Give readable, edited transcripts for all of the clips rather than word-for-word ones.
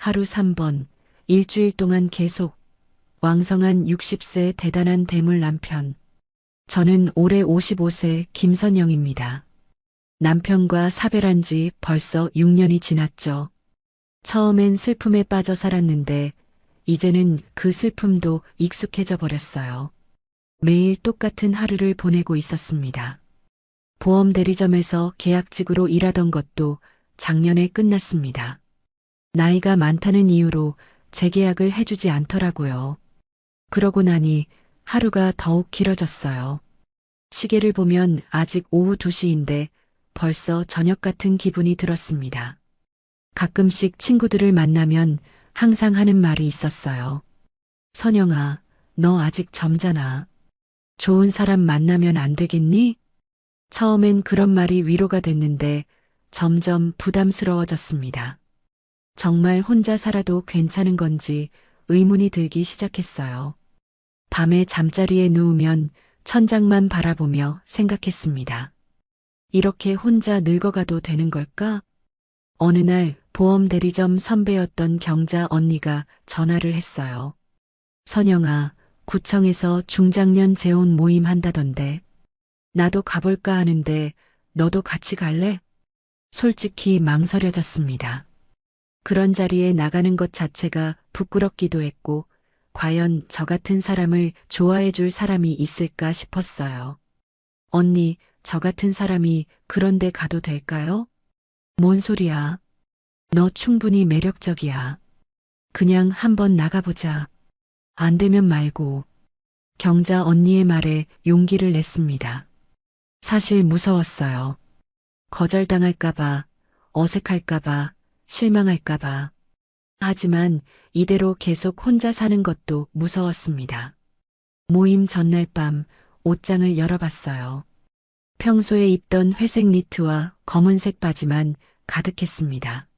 하루 3번, 일주일 동안 계속. 왕성한 60세 대단한 대물 남편. 저는 올해 55세 김선영입니다. 남편과 사별한 지 벌써 6년이 지났죠. 처음엔 슬픔에 빠져 살았는데 이제는 그 슬픔도 익숙해져 버렸어요. 매일 똑같은 하루를 보내고 있었습니다. 보험 대리점에서 계약직으로 일하던 것도 작년에 끝났습니다. 나이가 많다는 이유로 재계약을 해주지 않더라고요. 그러고 나니 하루가 더욱 길어졌어요. 시계를 보면 아직 오후 2시인데 벌써 저녁 같은 기분이 들었습니다. 가끔씩 친구들을 만나면 항상 하는 말이 있었어요. 선영아, 너 아직 젊잖아. 좋은 사람 만나면 안 되겠니? 처음엔 그런 말이 위로가 됐는데 점점 부담스러워졌습니다. 정말 혼자 살아도 괜찮은 건지 의문이 들기 시작했어요. 밤에 잠자리에 누우면 천장만 바라보며 생각했습니다. 이렇게 혼자 늙어가도 되는 걸까? 어느 날 보험 대리점 선배였던 경자 언니가 전화를 했어요. 선영아, 구청에서 중장년 재혼 모임 한다던데. 나도 가볼까 하는데 너도 같이 갈래? 솔직히 망설여졌습니다. 그런 자리에 나가는 것 자체가 부끄럽기도 했고, 과연 저 같은 사람을 좋아해 줄 사람이 있을까 싶었어요. 언니, 저 같은 사람이 그런데 가도 될까요? 뭔 소리야? 너 충분히 매력적이야. 그냥 한번 나가보자. 안 되면 말고. 경자 언니의 말에 용기를 냈습니다. 사실 무서웠어요. 거절당할까봐, 어색할까봐, 실망할까봐. 하지만 이대로 계속 혼자 사는 것도 무서웠습니다. 모임 전날 밤 옷장을 열어봤어요. 평소에 입던 회색 니트와 검은색 바지만 가득했습니다.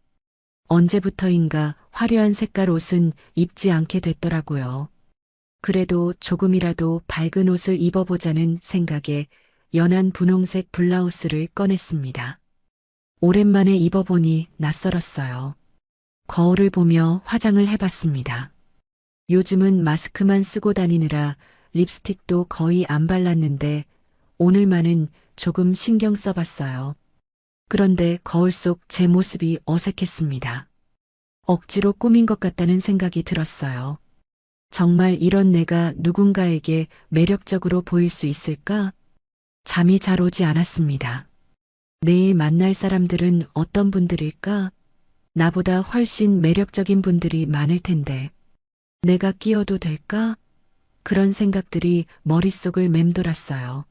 언제부터인가 화려한 색깔 옷은 입지 않게 됐더라고요. 그래도 조금이라도 밝은 옷을 입어보자는 생각에 연한 분홍색 블라우스를 꺼냈습니다. 오랜만에 입어보니 낯설었어요. 거울을 보며 화장을 해봤습니다. 요즘은 마스크만 쓰고 다니느라 립스틱도 거의 안 발랐는데 오늘만은 조금 신경 써봤어요. 그런데 거울 속 제 모습이 어색했습니다. 억지로 꾸민 것 같다는 생각이 들었어요. 정말 이런 내가 누군가에게 매력적으로 보일 수 있을까? 잠이 잘 오지 않았습니다. 내일 만날 사람들은 어떤 분들일까? 나보다 훨씬 매력적인 분들이 많을 텐데. 내가 끼어도 될까? 그런 생각들이 머릿속을 맴돌았어요.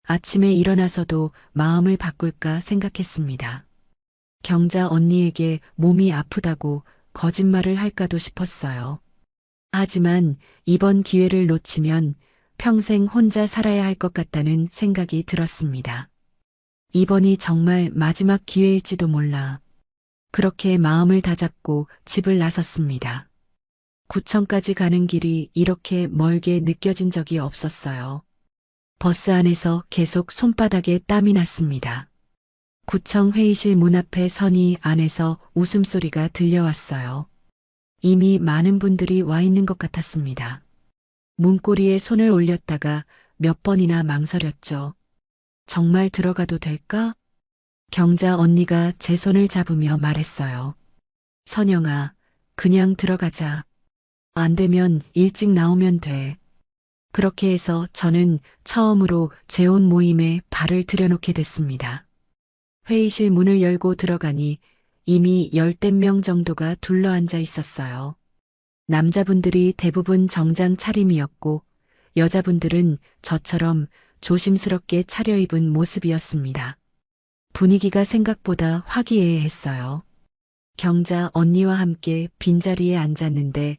아침에 일어나서도 마음을 바꿀까 생각했습니다. 경자 언니에게 몸이 아프다고 거짓말을 할까도 싶었어요. 하지만 이번 기회를 놓치면 평생 혼자 살아야 할 것 같다는 생각이 들었습니다. 이번이 정말 마지막 기회일지도 몰라. 그렇게 마음을 다잡고 집을 나섰습니다. 구청까지 가는 길이 이렇게 멀게 느껴진 적이 없었어요. 버스 안에서 계속 손바닥에 땀이 났습니다. 구청 회의실 문 앞에 서니 안에서 웃음소리가 들려왔어요. 이미 많은 분들이 와 있는 것 같았습니다. 문고리에 손을 올렸다가 몇 번이나 망설였죠. 정말 들어가도 될까? 경자 언니가 제 손을 잡으며 말했어요. 선영아, 그냥 들어가자. 안 되면 일찍 나오면 돼. 그렇게 해서 저는 처음으로 재혼 모임에 발을 들여놓게 됐습니다. 회의실 문을 열고 들어가니 이미 10명 정도가 둘러앉아 있었어요. 남자분들이 대부분 정장 차림이었고 여자분들은 저처럼 조심스럽게 차려입은 모습이었습니다. 분위기가 생각보다 화기애애했어요. 경자 언니와 함께 빈자리에 앉았는데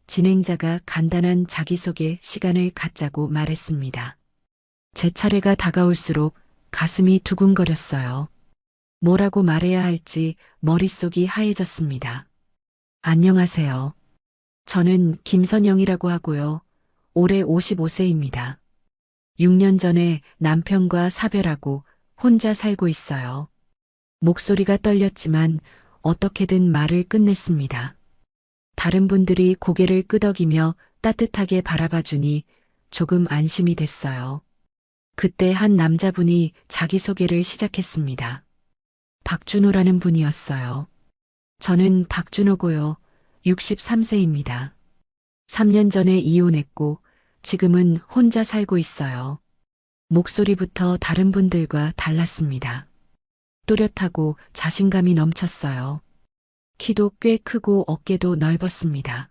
진행자가 간단한 자기소개 시간을 갖자고 말했습니다. 제 차례가 다가올수록 가슴이 두근거렸어요. 뭐라고 말해야 할지 머릿속이 하얘졌습니다. 안녕하세요. 저는 김선영이라고 하고요. 올해 55세입니다. 6년 전에 남편과 사별하고 혼자 살고 있어요. 목소리가 떨렸지만 어떻게든 말을 끝냈습니다. 다른 분들이 고개를 끄덕이며 따뜻하게 바라봐주니 조금 안심이 됐어요. 그때 한 남자분이 자기소개를 시작했습니다. 박준호라는 분이었어요. 저는 박준호고요. 63세입니다. 3년 전에 이혼했고 지금은 혼자 살고 있어요. 목소리부터 다른 분들과 달랐습니다. 또렷하고 자신감이 넘쳤어요. 키도 꽤 크고 어깨도 넓었습니다.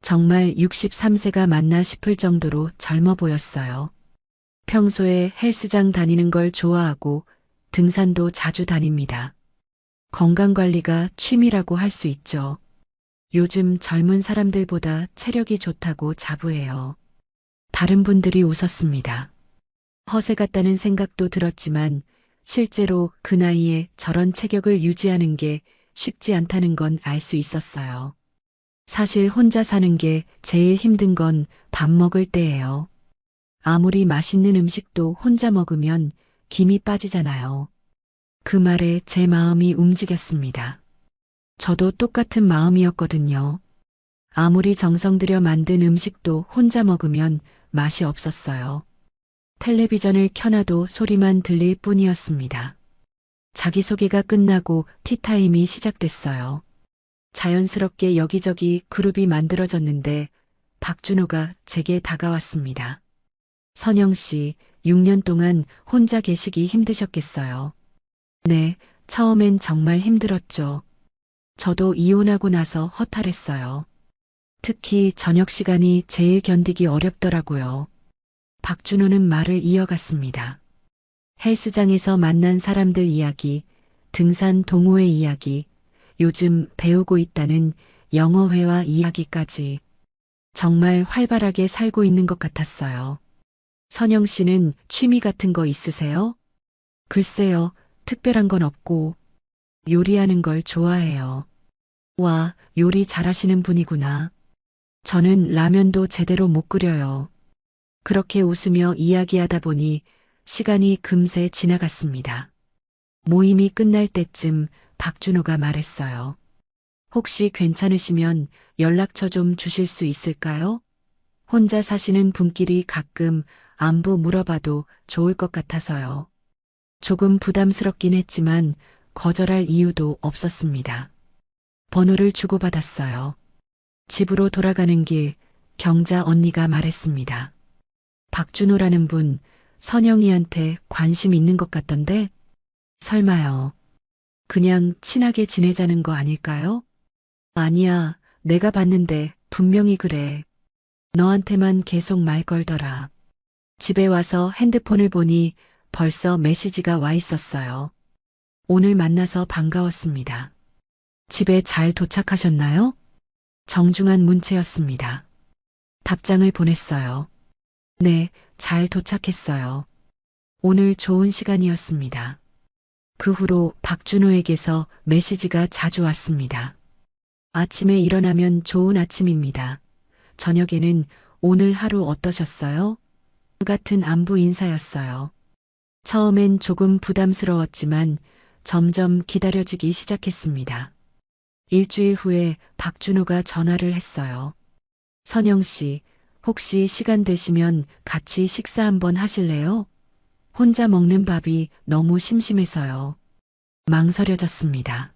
정말 63세가 맞나 싶을 정도로 젊어 보였어요. 평소에 헬스장 다니는 걸 좋아하고 등산도 자주 다닙니다. 건강관리가 취미라고 할 수 있죠. 요즘 젊은 사람들보다 체력이 좋다고 자부해요. 다른 분들이 웃었습니다. 허세 같다는 생각도 들었지만 실제로 그 나이에 저런 체격을 유지하는 게 쉽지 않다는 건 알 수 있었어요. 사실 혼자 사는 게 제일 힘든 건 밥 먹을 때예요. 아무리 맛있는 음식도 혼자 먹으면 김이 빠지잖아요. 그 말에 제 마음이 움직였습니다. 저도 똑같은 마음이었거든요. 아무리 정성 들여 만든 음식도 혼자 먹으면 맛이 없었어요. 텔레비전을 켜놔도 소리만 들릴 뿐이었습니다. 자기소개가 끝나고 티타임이 시작됐어요. 자연스럽게 여기저기 그룹이 만들어졌는데 박준호가 제게 다가왔습니다. 선영 씨, 6년 동안 혼자 계시기 힘드셨겠어요. 네, 처음엔 정말 힘들었죠. 저도 이혼하고 나서 허탈했어요. 특히 저녁 시간이 제일 견디기 어렵더라고요. 박준호는 말을 이어갔습니다. 헬스장에서 만난 사람들 이야기, 등산 동호회 이야기, 요즘 배우고 있다는 영어회화 이야기까지 정말 활발하게 살고 있는 것 같았어요. 선영 씨는 취미 같은 거 있으세요? 글쎄요, 특별한 건 없고 요리하는 걸 좋아해요. 와, 요리 잘하시는 분이구나. 저는 라면도 제대로 못 끓여요. 그렇게 웃으며 이야기하다 보니 시간이 금세 지나갔습니다. 모임이 끝날 때쯤 박준호가 말했어요. 혹시 괜찮으시면 연락처 좀 주실 수 있을까요? 혼자 사시는 분끼리 가끔 안부 물어봐도 좋을 것 같아서요. 조금 부담스럽긴 했지만 거절할 이유도 없었습니다. 번호를 주고받았어요. 집으로 돌아가는 길 경자 언니가 말했습니다. 박준호라는 분 선영이한테 관심 있는 것 같던데? 설마요. 그냥 친하게 지내자는 거 아닐까요? 아니야, 내가 봤는데 분명히 그래. 너한테만 계속 말 걸더라. 집에 와서 핸드폰을 보니 벌써 메시지가 와 있었어요. 오늘 만나서 반가웠습니다. 집에 잘 도착하셨나요? 정중한 문체였습니다. 답장을 보냈어요. 네, 잘 도착했어요. 오늘 좋은 시간이었습니다. 그 후로 박준호에게서 메시지가 자주 왔습니다. 아침에 일어나면 좋은 아침입니다. 저녁에는 오늘 하루 어떠셨어요? 같은 안부 인사였어요. 처음엔 조금 부담스러웠지만 점점 기다려지기 시작했습니다. 일주일 후에 박준호가 전화를 했어요. 선영 씨, 혹시 시간 되시면 같이 식사 한번 하실래요? 혼자 먹는 밥이 너무 심심해서요. 망설여졌습니다.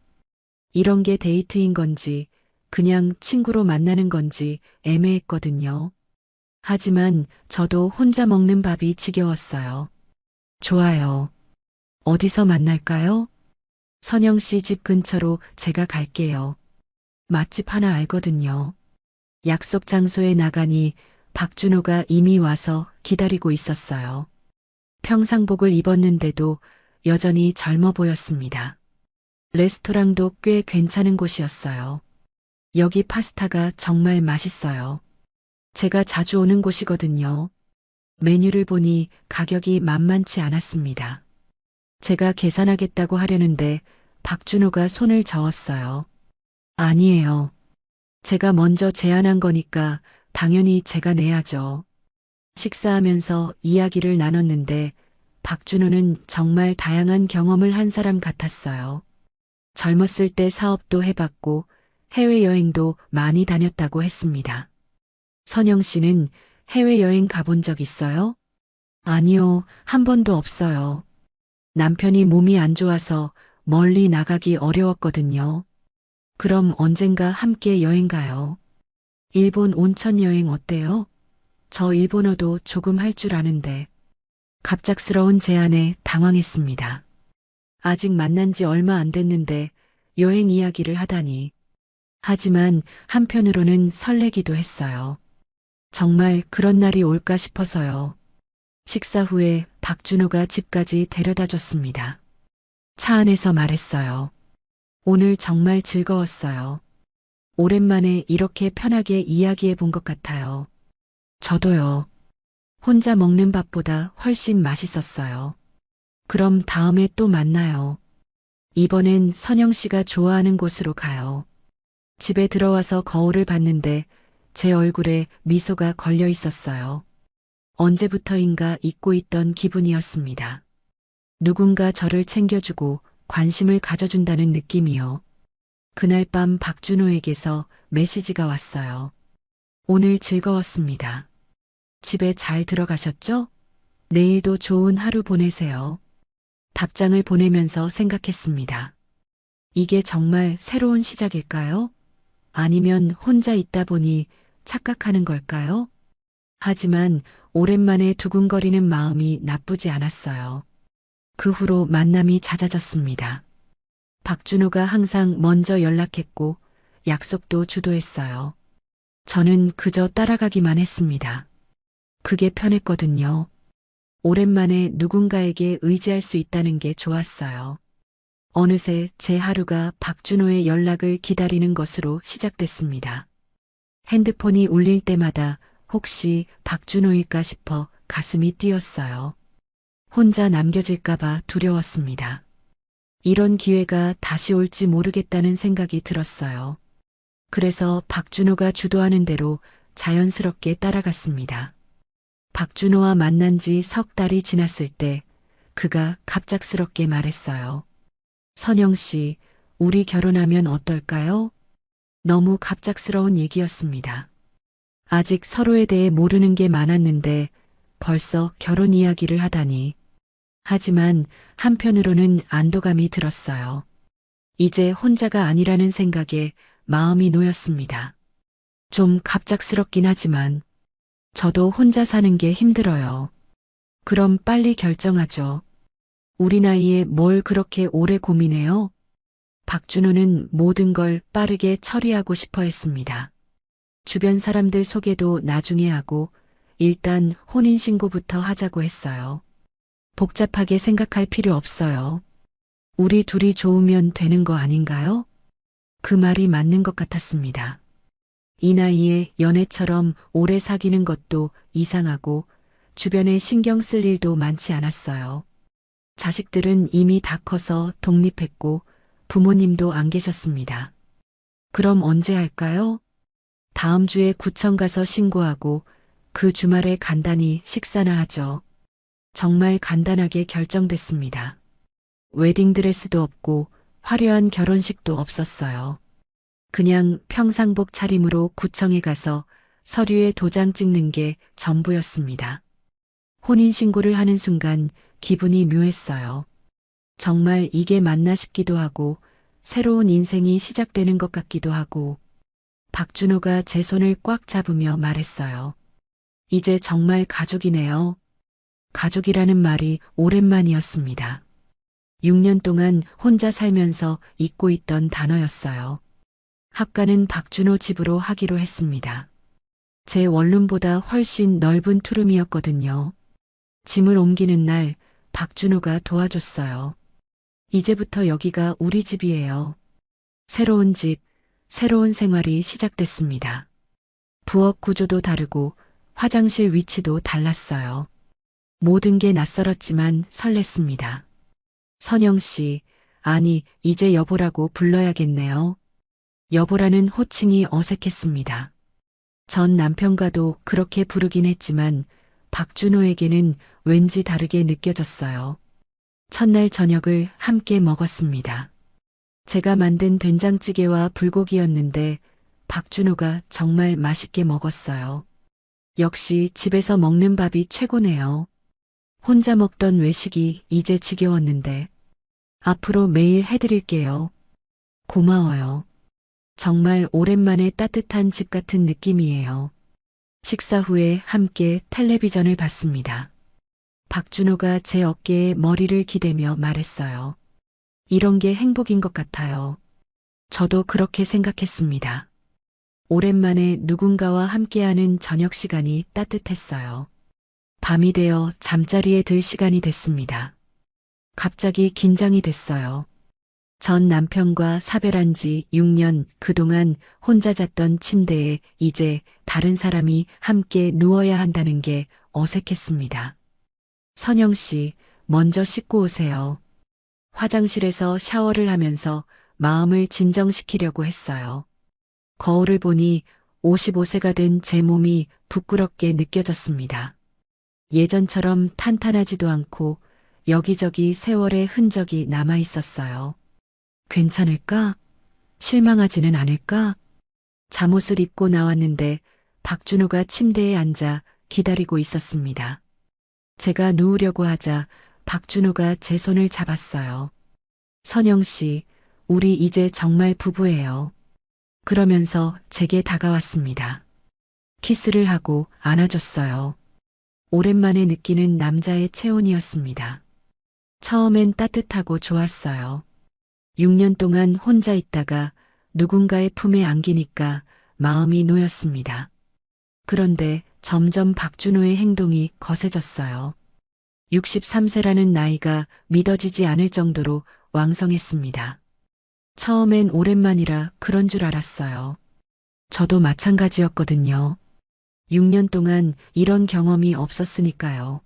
이런 게 데이트인 건지 그냥 친구로 만나는 건지 애매했거든요. 하지만 저도 혼자 먹는 밥이 지겨웠어요. 좋아요. 어디서 만날까요? 선영 씨 집 근처로 제가 갈게요. 맛집 하나 알거든요. 약속 장소에 나가니 박준호가 이미 와서 기다리고 있었어요. 평상복을 입었는데도 여전히 젊어 보였습니다. 레스토랑도 꽤 괜찮은 곳이었어요. 여기 파스타가 정말 맛있어요. 제가 자주 오는 곳이거든요. 메뉴를 보니 가격이 만만치 않았습니다. 제가 계산하겠다고 하려는데 박준호가 손을 저었어요. 아니에요. 제가 먼저 제안한 거니까 당연히 제가 내야죠. 식사하면서 이야기를 나눴는데 박준호는 정말 다양한 경험을 한 사람 같았어요. 젊었을 때 사업도 해봤고 해외여행도 많이 다녔다고 했습니다. 선영 씨는 해외여행 가본 적 있어요? 아니요, 한 번도 없어요. 남편이 몸이 안 좋아서 멀리 나가기 어려웠거든요. 그럼 언젠가 함께 여행 가요. 일본 온천 여행 어때요? 저 일본어도 조금 할 줄 아는데. 갑작스러운 제안에 당황했습니다. 아직 만난 지 얼마 안 됐는데 여행 이야기를 하다니. 하지만 한편으로는 설레기도 했어요. 정말 그런 날이 올까 싶어서요. 식사 후에 박준호가 집까지 데려다 줬습니다. 차 안에서 말했어요. 오늘 정말 즐거웠어요. 오랜만에 이렇게 편하게 이야기해 본 것 같아요. 저도요. 혼자 먹는 밥보다 훨씬 맛있었어요. 그럼 다음에 또 만나요. 이번엔 선영 씨가 좋아하는 곳으로 가요. 집에 들어와서 거울을 봤는데 제 얼굴에 미소가 걸려 있었어요. 언제부터인가 잊고 있던 기분이었습니다. 누군가 저를 챙겨주고 관심을 가져준다는 느낌이요. 그날 밤 박준호에게서 메시지가 왔어요. 오늘 즐거웠습니다. 집에 잘 들어가셨죠? 내일도 좋은 하루 보내세요. 답장을 보내면서 생각했습니다. 이게 정말 새로운 시작일까요? 아니면 혼자 있다 보니 착각하는 걸까요? 하지만 오랜만에 두근거리는 마음이 나쁘지 않았어요. 그 후로 만남이 잦아졌습니다. 박준호가 항상 먼저 연락했고 약속도 주도했어요. 저는 그저 따라가기만 했습니다. 그게 편했거든요. 오랜만에 누군가에게 의지할 수 있다는 게 좋았어요. 어느새 제 하루가 박준호의 연락을 기다리는 것으로 시작됐습니다. 핸드폰이 울릴 때마다 혹시 박준호일까 싶어 가슴이 뛰었어요. 혼자 남겨질까봐 두려웠습니다. 이런 기회가 다시 올지 모르겠다는 생각이 들었어요. 그래서 박준호가 주도하는 대로 자연스럽게 따라갔습니다. 박준호와 만난 지 석 달이 지났을 때 그가 갑작스럽게 말했어요. 선영 씨, 우리 결혼하면 어떨까요? 너무 갑작스러운 얘기였습니다. 아직 서로에 대해 모르는 게 많았는데 벌써 결혼 이야기를 하다니. 하지만 한편으로는 안도감이 들었어요. 이제 혼자가 아니라는 생각에 마음이 놓였습니다. 좀 갑작스럽긴 하지만 저도 혼자 사는 게 힘들어요. 그럼 빨리 결정하죠. 우리 나이에 뭘 그렇게 오래 고민해요? 박준호는 모든 걸 빠르게 처리하고 싶어 했습니다. 주변 사람들 소개도 나중에 하고 일단 혼인신고부터 하자고 했어요. 복잡하게 생각할 필요 없어요. 우리 둘이 좋으면 되는 거 아닌가요? 그 말이 맞는 것 같았습니다. 이 나이에 연애처럼 오래 사귀는 것도 이상하고 주변에 신경 쓸 일도 많지 않았어요. 자식들은 이미 다 커서 독립했고 부모님도 안 계셨습니다. 그럼 언제 할까요? 다음 주에 구청 가서 신고하고 그 주말에 간단히 식사나 하죠. 정말 간단하게 결정됐습니다. 웨딩드레스도 없고 화려한 결혼식도 없었어요. 그냥 평상복 차림으로 구청에 가서 서류에 도장 찍는 게 전부였습니다. 혼인신고를 하는 순간 기분이 묘했어요. 정말 이게 맞나 싶기도 하고 새로운 인생이 시작되는 것 같기도 하고 박준호가 제 손을 꽉 잡으며 말했어요. 이제 정말 가족이네요. 가족이라는 말이 오랜만이었습니다. 6년 동안 혼자 살면서 잊고 있던 단어였어요. 합가는 박준호 집으로 하기로 했습니다. 제 원룸보다 훨씬 넓은 투룸이었거든요. 짐을 옮기는 날 박준호가 도와줬어요. 이제부터 여기가 우리 집이에요. 새로운 집, 새로운 생활이 시작됐습니다. 부엌 구조도 다르고 화장실 위치도 달랐어요. 모든 게 낯설었지만 설렜습니다. 선영 씨, 아니, 이제 여보라고 불러야겠네요. 여보라는 호칭이 어색했습니다. 전 남편과도 그렇게 부르긴 했지만 박준호에게는 왠지 다르게 느껴졌어요. 첫날 저녁을 함께 먹었습니다. 제가 만든 된장찌개와 불고기였는데 박준호가 정말 맛있게 먹었어요. 역시 집에서 먹는 밥이 최고네요. 혼자 먹던 외식이 이제 지겨웠는데 앞으로 매일 해드릴게요. 고마워요. 정말 오랜만에 따뜻한 집 같은 느낌이에요. 식사 후에 함께 텔레비전을 봤습니다. 박준호가 제 어깨에 머리를 기대며 말했어요. 이런 게 행복인 것 같아요. 저도 그렇게 생각했습니다. 오랜만에 누군가와 함께하는 저녁 시간이 따뜻했어요. 밤이 되어 잠자리에 들 시간이 됐습니다. 갑자기 긴장이 됐어요. 전 남편과 사별한 지 6년 그동안 혼자 잤던 침대에 이제 다른 사람이 함께 누워야 한다는 게 어색했습니다. 선영 씨, 먼저 씻고 오세요. 화장실에서 샤워를 하면서 마음을 진정시키려고 했어요. 거울을 보니 55세가 된 제 몸이 부끄럽게 느껴졌습니다. 예전처럼 탄탄하지도 않고 여기저기 세월의 흔적이 남아 있었어요. 괜찮을까? 실망하지는 않을까? 잠옷을 입고 나왔는데 박준호가 침대에 앉아 기다리고 있었습니다. 제가 누우려고 하자 박준호가 제 손을 잡았어요. 선영 씨, 우리 이제 정말 부부예요. 그러면서 제게 다가왔습니다. 키스를 하고 안아줬어요. 오랜만에 느끼는 남자의 체온이었습니다. 처음엔 따뜻하고 좋았어요. 6년 동안 혼자 있다가 누군가의 품에 안기니까 마음이 놓였습니다. 그런데 점점 박준호의 행동이 거세졌어요. 63세라는 나이가 믿어지지 않을 정도로 왕성했습니다. 처음엔 오랜만이라 그런 줄 알았어요. 저도 마찬가지였거든요. 6년 동안 이런 경험이 없었으니까요.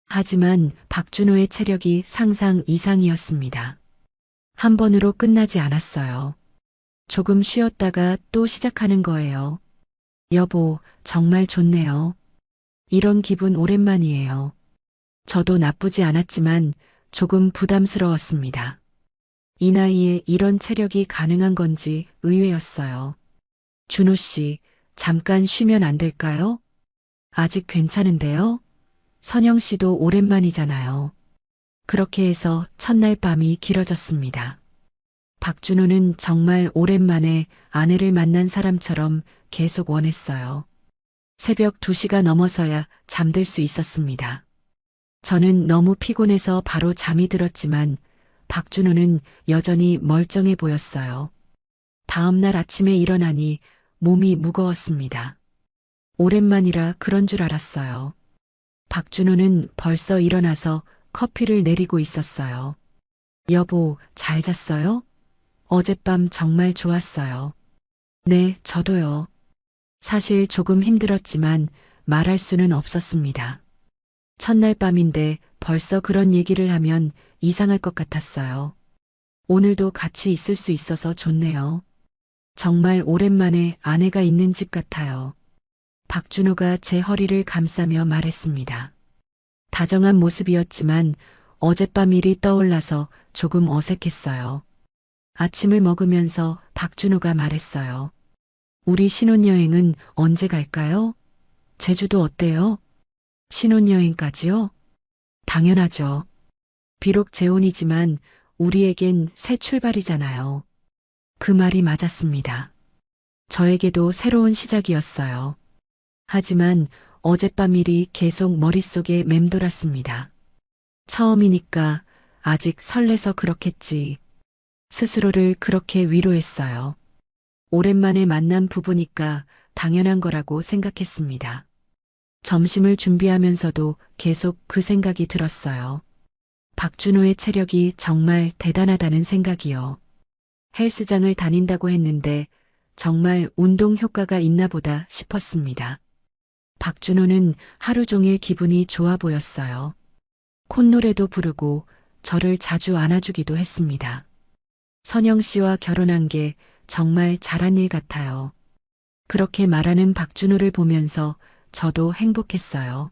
하지만 박준호의 체력이 상상 이상이었습니다. 한 번으로 끝나지 않았어요. 조금 쉬었다가 또 시작하는 거예요. 여보, 정말 좋네요. 이런 기분 오랜만이에요. 저도 나쁘지 않았지만 조금 부담스러웠습니다. 이 나이에 이런 체력이 가능한 건지 의외였어요. 준호 씨, 잠깐 쉬면 안 될까요? 아직 괜찮은데요? 선영 씨도 오랜만이잖아요. 그렇게 해서 첫날 밤이 길어졌습니다. 박준호는 정말 오랜만에 아내를 만난 사람처럼 계속 원했어요. 새벽 2시가 넘어서야 잠들 수 있었습니다. 저는 너무 피곤해서 바로 잠이 들었지만 박준호는 여전히 멀쩡해 보였어요. 다음 날 아침에 일어나니 몸이 무거웠습니다. 오랜만이라 그런 줄 알았어요. 박준호는 벌써 일어나서 커피를 내리고 있었어요. 여보, 잘 잤어요? 어젯밤 정말 좋았어요. 네, 저도요. 사실 조금 힘들었지만 말할 수는 없었습니다. 첫날 밤인데 벌써 그런 얘기를 하면 이상할 것 같았어요. 오늘도 같이 있을 수 있어서 좋네요. 정말 오랜만에 아내가 있는 집 같아요. 박준호가 제 허리를 감싸며 말했습니다. 다정한 모습이었지만 어젯밤 일이 떠올라서 조금 어색했어요. 아침을 먹으면서 박준호가 말했어요. 우리 신혼여행은 언제 갈까요? 제주도 어때요? 신혼여행까지요? 당연하죠. 비록 재혼이지만 우리에겐 새 출발이잖아요. 그 말이 맞았습니다. 저에게도 새로운 시작이었어요. 하지만 어젯밤 일이 계속 머릿속에 맴돌았습니다. 처음이니까 아직 설레서 그렇겠지. 스스로를 그렇게 위로했어요. 오랜만에 만난 부부니까 당연한 거라고 생각했습니다. 점심을 준비하면서도 계속 그 생각이 들었어요. 박준호의 체력이 정말 대단하다는 생각이요. 헬스장을 다닌다고 했는데 정말 운동 효과가 있나 보다 싶었습니다. 박준호는 하루 종일 기분이 좋아 보였어요. 콧노래도 부르고 저를 자주 안아주기도 했습니다. 선영 씨와 결혼한 게 정말 잘한 일 같아요. 그렇게 말하는 박준호를 보면서 저도 행복했어요.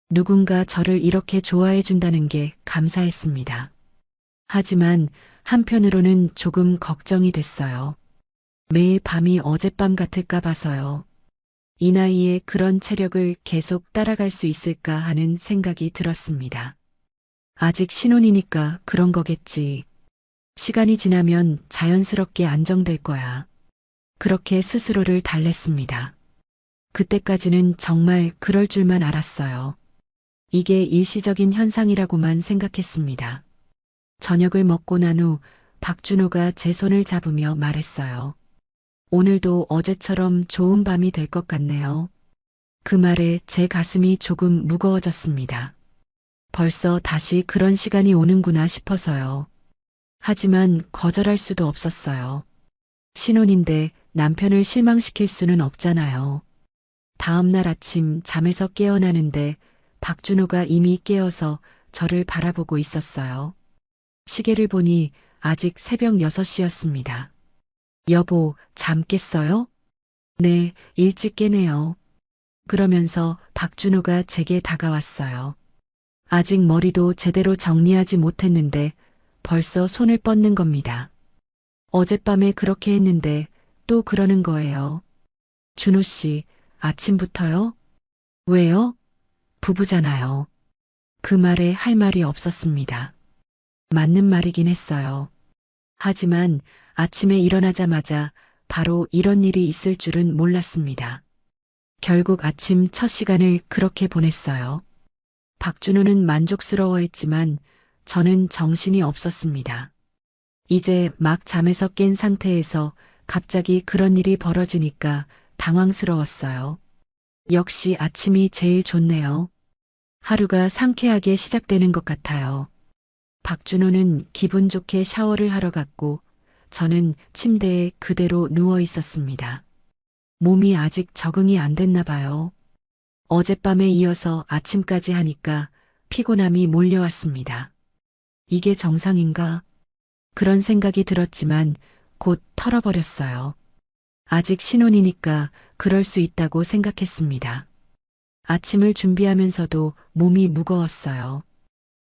누군가 저를 이렇게 좋아해 준다는 게 감사했습니다. 하지만 한편으로는 조금 걱정이 됐어요. 매일 밤이 어젯밤 같을까 봐서요. 이 나이에 그런 체력을 계속 따라갈 수 있을까 하는 생각이 들었습니다. 아직 신혼이니까 그런 거겠지. 시간이 지나면 자연스럽게 안정될 거야. 그렇게 스스로를 달랬습니다. 그때까지는 정말 그럴 줄만 알았어요. 이게 일시적인 현상이라고만 생각했습니다. 저녁을 먹고 난 후 박준호가 제 손을 잡으며 말했어요. 오늘도 어제처럼 좋은 밤이 될 것 같네요. 그 말에 제 가슴이 조금 무거워졌습니다. 벌써 다시 그런 시간이 오는구나 싶어서요. 하지만 거절할 수도 없었어요. 신혼인데 남편을 실망시킬 수는 없잖아요. 다음 날 아침 잠에서 깨어나는데 박준호가 이미 깨어서 저를 바라보고 있었어요. 시계를 보니 아직 새벽 6시였습니다. 여보, 잠 깼어요? 네, 일찍 깨네요. 그러면서 박준호가 제게 다가왔어요. 아직 머리도 제대로 정리하지 못했는데 벌써 손을 뻗는 겁니다. 어젯밤에 그렇게 했는데 또 그러는 거예요. 준호 씨, 아침부터요? 왜요? 부부잖아요. 그 말에 할 말이 없었습니다. 맞는 말이긴 했어요. 하지만 아침에 일어나자마자 바로 이런 일이 있을 줄은 몰랐습니다. 결국 아침 첫 시간을 그렇게 보냈어요. 박준호는 만족스러워했지만 저는 정신이 없었습니다. 이제 막 잠에서 깬 상태에서 갑자기 그런 일이 벌어지니까 당황스러웠어요. 역시 아침이 제일 좋네요. 하루가 상쾌하게 시작되는 것 같아요. 박준호는 기분 좋게 샤워를 하러 갔고 저는 침대에 그대로 누워 있었습니다. 몸이 아직 적응이 안 됐나 봐요. 어젯밤에 이어서 아침까지 하니까 피곤함이 몰려왔습니다. 이게 정상인가? 그런 생각이 들었지만 곧 털어버렸어요. 아직 신혼이니까 그럴 수 있다고 생각했습니다. 아침을 준비하면서도 몸이 무거웠어요.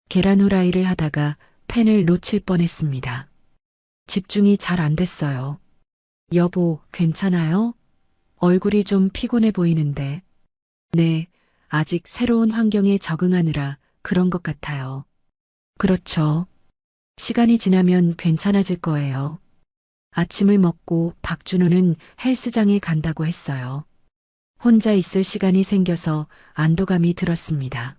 계란 후라이를 하다가 팬을 놓칠 뻔했습니다. 집중이 잘 안 됐어요. 여보, 괜찮아요? 얼굴이 좀 피곤해 보이는데. 네, 아직 새로운 환경에 적응하느라 그런 것 같아요. 그렇죠. 시간이 지나면 괜찮아질 거예요. 아침을 먹고 박준호는 헬스장에 간다고 했어요. 혼자 있을 시간이 생겨서 안도감이 들었습니다.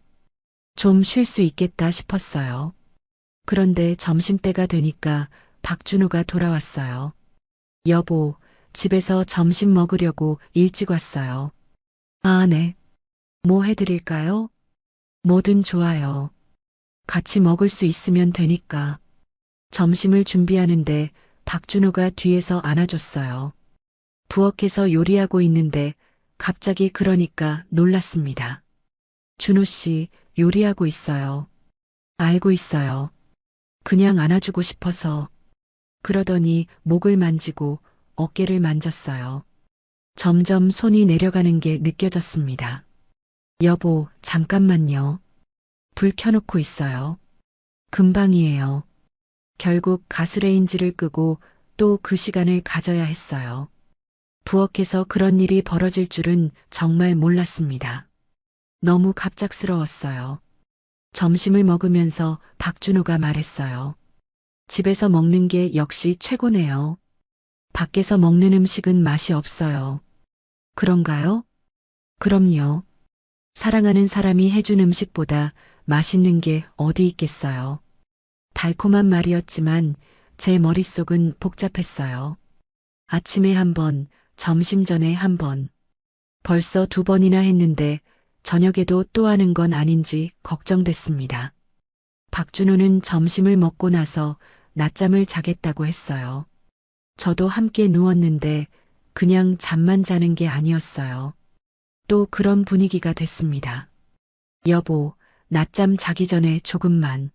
좀 쉴 수 있겠다 싶었어요. 그런데 점심때가 되니까 박준호가 돌아왔어요. 여보, 집에서 점심 먹으려고 일찍 왔어요. 아, 네. 뭐 해드릴까요? 뭐든 좋아요. 같이 먹을 수 있으면 되니까. 점심을 준비하는데 박준호가 뒤에서 안아줬어요. 부엌에서 요리하고 있는데 갑자기 그러니까 놀랐습니다. 준호 씨, 요리하고 있어요. 알고 있어요. 그냥 안아주고 싶어서. 그러더니 목을 만지고 어깨를 만졌어요. 점점 손이 내려가는 게 느껴졌습니다. 여보, 잠깐만요. 불 켜놓고 있어요. 금방이에요. 결국 가스레인지를 끄고 또 그 시간을 가져야 했어요. 부엌에서 그런 일이 벌어질 줄은 정말 몰랐습니다. 너무 갑작스러웠어요. 점심을 먹으면서 박준호가 말했어요. 집에서 먹는 게 역시 최고네요. 밖에서 먹는 음식은 맛이 없어요. 그런가요? 그럼요. 사랑하는 사람이 해준 음식보다 맛있는 게 어디 있겠어요. 달콤한 말이었지만 제 머릿속은 복잡했어요. 아침에 한 번, 점심 전에 한 번. 벌써 2번이나 했는데 저녁에도 또 하는 건 아닌지 걱정됐습니다. 박준호는 점심을 먹고 나서 낮잠을 자겠다고 했어요. 저도 함께 누웠는데 그냥 잠만 자는 게 아니었어요. 또 그런 분위기가 됐습니다. 여보, 낮잠 자기 전에 조금만.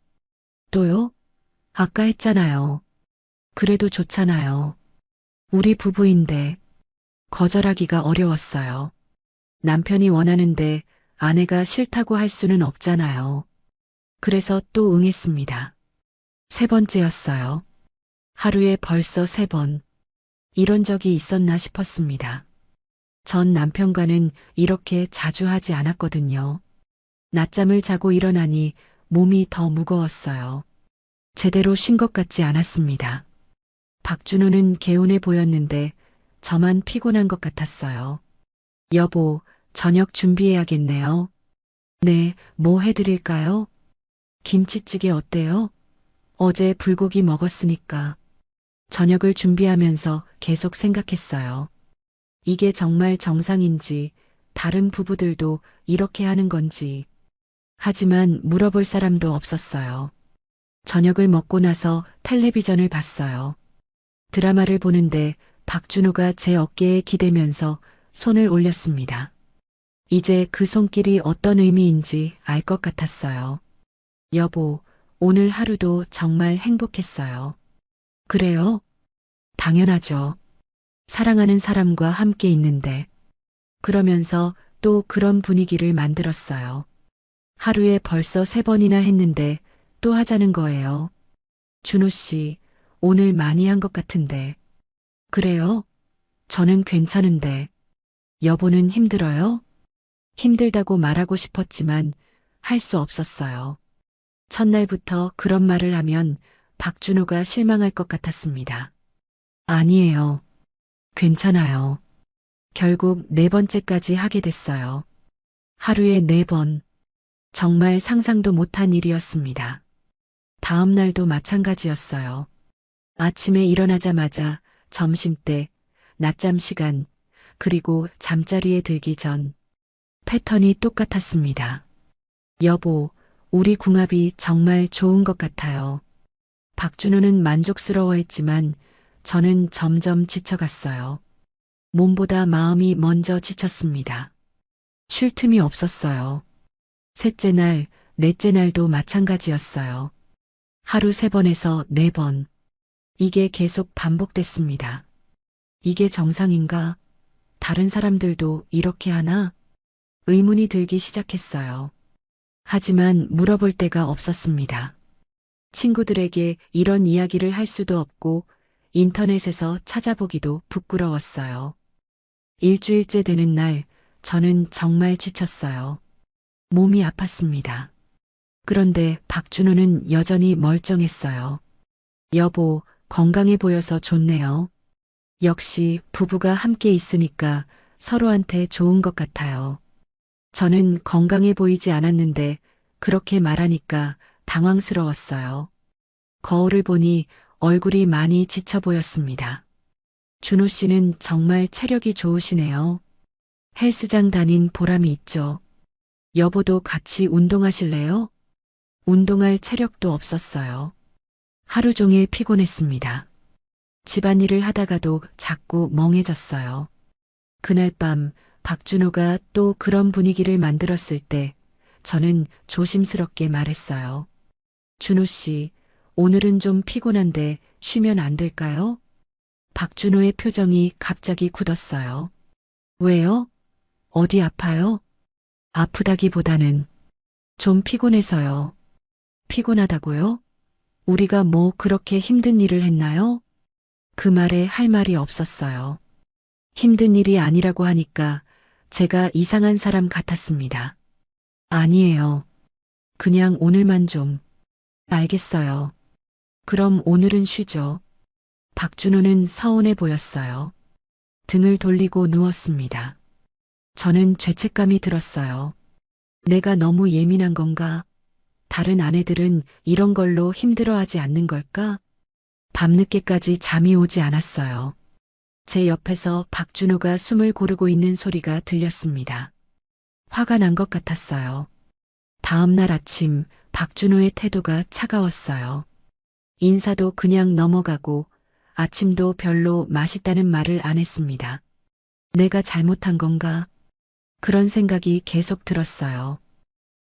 또요? 아까 했잖아요. 그래도 좋잖아요. 우리 부부인데 거절하기가 어려웠어요. 남편이 원하는데 아내가 싫다고 할 수는 없잖아요. 그래서 또 응했습니다. 세 번째였어요. 하루에 벌써 3번. 이런 적이 있었나 싶었습니다. 전 남편과는 이렇게 자주 하지 않았거든요. 낮잠을 자고 일어나니 몸이 더 무거웠어요. 제대로 쉰 것 같지 않았습니다. 박준호는 개운해 보였는데 저만 피곤한 것 같았어요. 여보, 저녁 준비해야겠네요. 네, 뭐 해드릴까요? 김치찌개 어때요? 어제 불고기 먹었으니까. 저녁을 준비하면서 계속 생각했어요. 이게 정말 정상인지, 다른 부부들도 이렇게 하는 건지. 하지만 물어볼 사람도 없었어요. 저녁을 먹고 나서 텔레비전을 봤어요. 드라마를 보는데 박준호가 제 어깨에 기대면서 손을 올렸습니다. 이제 그 손길이 어떤 의미인지 알 것 같았어요. 여보, 오늘 하루도 정말 행복했어요. 그래요? 당연하죠. 사랑하는 사람과 함께 있는데. 그러면서 또 그런 분위기를 만들었어요. 하루에 벌써 3번이나 했는데 또 하자는 거예요. 준호 씨, 오늘 많이 한 것 같은데. 그래요? 저는 괜찮은데. 여보는 힘들어요? 힘들다고 말하고 싶었지만 할 수 없었어요. 첫날부터 그런 말을 하면 박준호가 실망할 것 같았습니다. 아니에요. 괜찮아요. 결국 4번째까지 하게 됐어요. 하루에 4번. 정말 상상도 못한 일이었습니다. 다음 날도 마찬가지였어요. 아침에 일어나자마자 점심때, 낮잠 시간, 그리고 잠자리에 들기 전 패턴이 똑같았습니다. 여보, 우리 궁합이 정말 좋은 것 같아요. 박준호는 만족스러워했지만 저는 점점 지쳐갔어요. 몸보다 마음이 먼저 지쳤습니다. 쉴 틈이 없었어요. 셋째 날, 넷째 날도 마찬가지였어요. 하루 3번에서 4번. 이게 계속 반복됐습니다. 이게 정상인가? 다른 사람들도 이렇게 하나? 의문이 들기 시작했어요. 하지만 물어볼 데가 없었습니다. 친구들에게 이런 이야기를 할 수도 없고 인터넷에서 찾아보기도 부끄러웠어요. 일주일째 되는 날 저는 정말 지쳤어요. 몸이 아팠습니다. 그런데 박준호는 여전히 멀쩡했어요. 여보, 건강해 보여서 좋네요. 역시 부부가 함께 있으니까 서로한테 좋은 것 같아요. 저는 건강해 보이지 않았는데 그렇게 말하니까 당황스러웠어요. 거울을 보니 얼굴이 많이 지쳐 보였습니다. 준호 씨는 정말 체력이 좋으시네요. 헬스장 다닌 보람이 있죠. 여보도 같이 운동하실래요? 운동할 체력도 없었어요. 하루 종일 피곤했습니다. 집안일을 하다가도 자꾸 멍해졌어요. 그날 밤 박준호가 또 그런 분위기를 만들었을 때 저는 조심스럽게 말했어요. 준호 씨, 오늘은 좀 피곤한데 쉬면 안 될까요? 박준호의 표정이 갑자기 굳었어요. 왜요? 어디 아파요? 아프다기보다는 좀 피곤해서요. 피곤하다고요? 우리가 뭐 그렇게 힘든 일을 했나요? 그 말에 할 말이 없었어요. 힘든 일이 아니라고 하니까 제가 이상한 사람 같았습니다. 아니에요. 그냥 오늘만 좀. 알겠어요. 그럼 오늘은 쉬죠. 박준호는 서운해 보였어요. 등을 돌리고 누웠습니다. 저는 죄책감이 들었어요. 내가 너무 예민한 건가? 다른 아내들은 이런 걸로 힘들어하지 않는 걸까? 밤늦게까지 잠이 오지 않았어요. 제 옆에서 박준호가 숨을 고르고 있는 소리가 들렸습니다. 화가 난 것 같았어요. 다음 날 아침 박준호의 태도가 차가웠어요. 인사도 그냥 넘어가고 아침도 별로 맛있다는 말을 안 했습니다. 내가 잘못한 건가? 그런 생각이 계속 들었어요.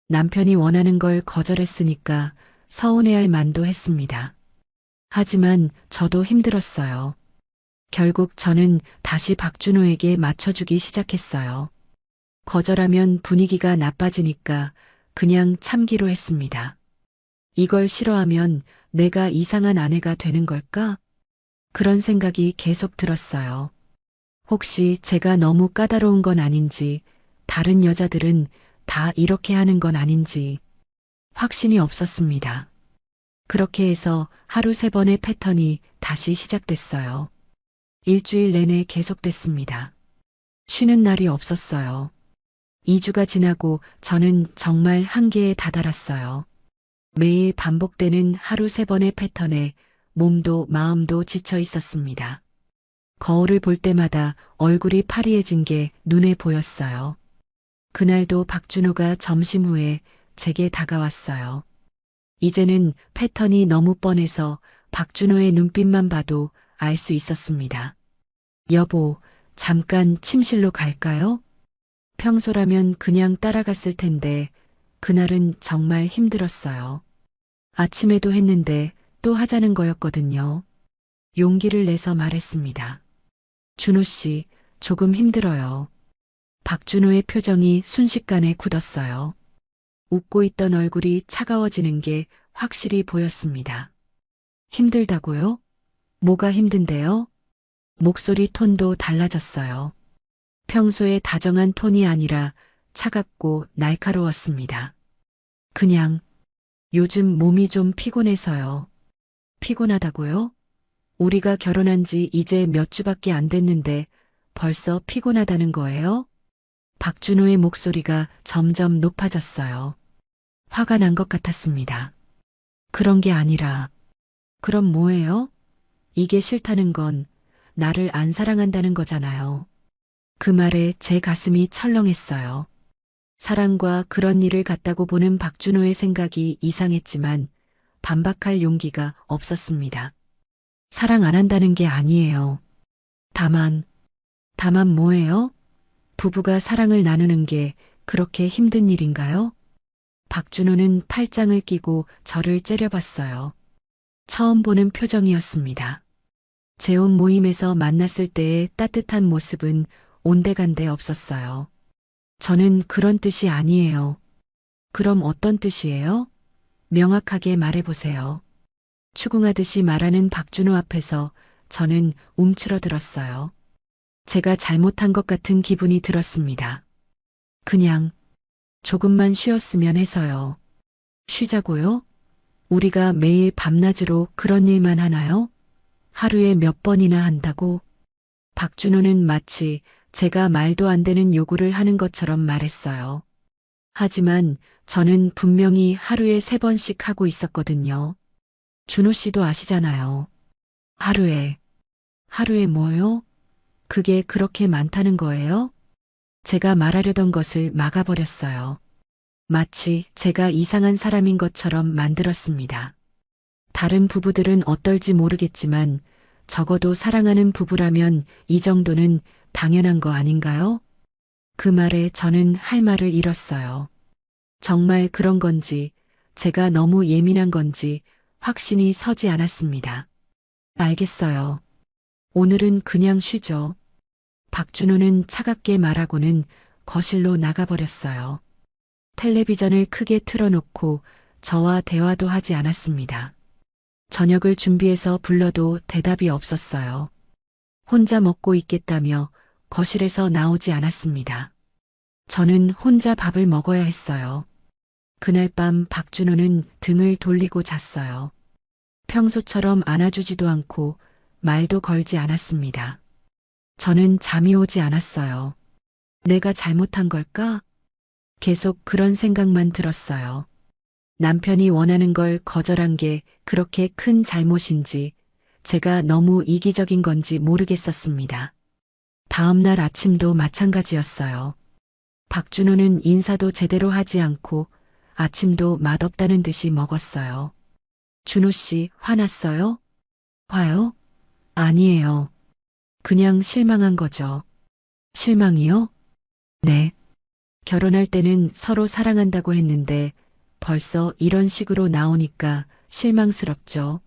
남편이 원하는 걸 거절했으니까 서운해할 만도 했습니다. 하지만 저도 힘들었어요. 결국 저는 다시 박준호에게 맞춰주기 시작했어요. 거절하면 분위기가 나빠지니까 그냥 참기로 했습니다. 이걸 싫어하면 내가 이상한 아내가 되는 걸까? 그런 생각이 계속 들었어요. 혹시 제가 너무 까다로운 건 아닌지, 다른 여자들은 다 이렇게 하는 건 아닌지 확신이 없었습니다. 그렇게 해서 하루 3번의 패턴이 다시 시작됐어요. 일주일 내내 계속됐습니다. 쉬는 날이 없었어요. 2주가 지나고 저는 정말 한계에 다다랐어요. 매일 반복되는 하루 3번의 패턴에 몸도 마음도 지쳐 있었습니다. 거울을 볼 때마다 얼굴이 파리해진 게 눈에 보였어요. 그날도 박준호가 점심 후에 제게 다가왔어요. 이제는 패턴이 너무 뻔해서 박준호의 눈빛만 봐도 알 수 있었습니다. 여보, 잠깐 침실로 갈까요? 평소라면 그냥 따라갔을 텐데 그날은 정말 힘들었어요. 아침에도 했는데 또 하자는 거였거든요. 용기를 내서 말했습니다. 준호 씨, 조금 힘들어요. 박준호의 표정이 순식간에 굳었어요. 웃고 있던 얼굴이 차가워지는 게 확실히 보였습니다. 힘들다고요? 뭐가 힘든데요? 목소리 톤도 달라졌어요. 평소의 다정한 톤이 아니라 차갑고 날카로웠습니다. 그냥 요즘 몸이 좀 피곤해서요. 피곤하다고요? 우리가 결혼한 지 이제 몇 주밖에 안 됐는데 벌써 피곤하다는 거예요? 박준호의 목소리가 점점 높아졌어요. 화가 난 것 같았습니다. 그런 게 아니라, 그럼 뭐예요? 이게 싫다는 건 나를 안 사랑한다는 거잖아요. 그 말에 제 가슴이 철렁했어요. 사랑과 그런 일을 같다고 보는 박준호의 생각이 이상했지만 반박할 용기가 없었습니다. 사랑 안 한다는 게 아니에요. 다만 뭐예요? 부부가 사랑을 나누는 게 그렇게 힘든 일인가요? 박준호는 팔짱을 끼고 저를 째려봤어요. 처음 보는 표정이었습니다. 재혼 모임에서 만났을 때의 따뜻한 모습은 온데간데 없었어요. 저는 그런 뜻이 아니에요. 그럼 어떤 뜻이에요? 명확하게 말해보세요. 추궁하듯이 말하는 박준호 앞에서 저는 움츠러들었어요. 제가 잘못한 것 같은 기분이 들었습니다. 그냥 조금만 쉬었으면 해서요. 쉬자고요? 우리가 매일 밤낮으로 그런 일만 하나요? 하루에 몇 번이나 한다고? 박준호는 마치 제가 말도 안 되는 요구를 하는 것처럼 말했어요. 하지만 저는 분명히 하루에 3번씩 하고 있었거든요. 준호 씨도 아시잖아요. 하루에 뭐요? 그게 그렇게 많다는 거예요? 제가 말하려던 것을 막아버렸어요. 마치 제가 이상한 사람인 것처럼 만들었습니다. 다른 부부들은 어떨지 모르겠지만 적어도 사랑하는 부부라면 이 정도는 당연한 거 아닌가요? 그 말에 저는 할 말을 잃었어요. 정말 그런 건지 제가 너무 예민한 건지 확신이 서지 않았습니다. 알겠어요. 오늘은 그냥 쉬죠. 박준호는 차갑게 말하고는 거실로 나가버렸어요. 텔레비전을 크게 틀어놓고 저와 대화도 하지 않았습니다. 저녁을 준비해서 불러도 대답이 없었어요. 혼자 먹고 있겠다며 거실에서 나오지 않았습니다. 저는 혼자 밥을 먹어야 했어요. 그날 밤 박준호는 등을 돌리고 잤어요. 평소처럼 안아주지도 않고 말도 걸지 않았습니다. 저는 잠이 오지 않았어요. 내가 잘못한 걸까? 계속 그런 생각만 들었어요. 남편이 원하는 걸 거절한 게 그렇게 큰 잘못인지 제가 너무 이기적인 건지 모르겠었습니다. 다음 날 아침도 마찬가지였어요. 박준호는 인사도 제대로 하지 않고 아침도 맛없다는 듯이 먹었어요. 준호 씨 화났어요? 화요? 아니에요. 그냥 실망한 거죠. 실망이요? 네. 결혼할 때는 서로 사랑한다고 했는데 벌써 이런 식으로 나오니까 실망스럽죠.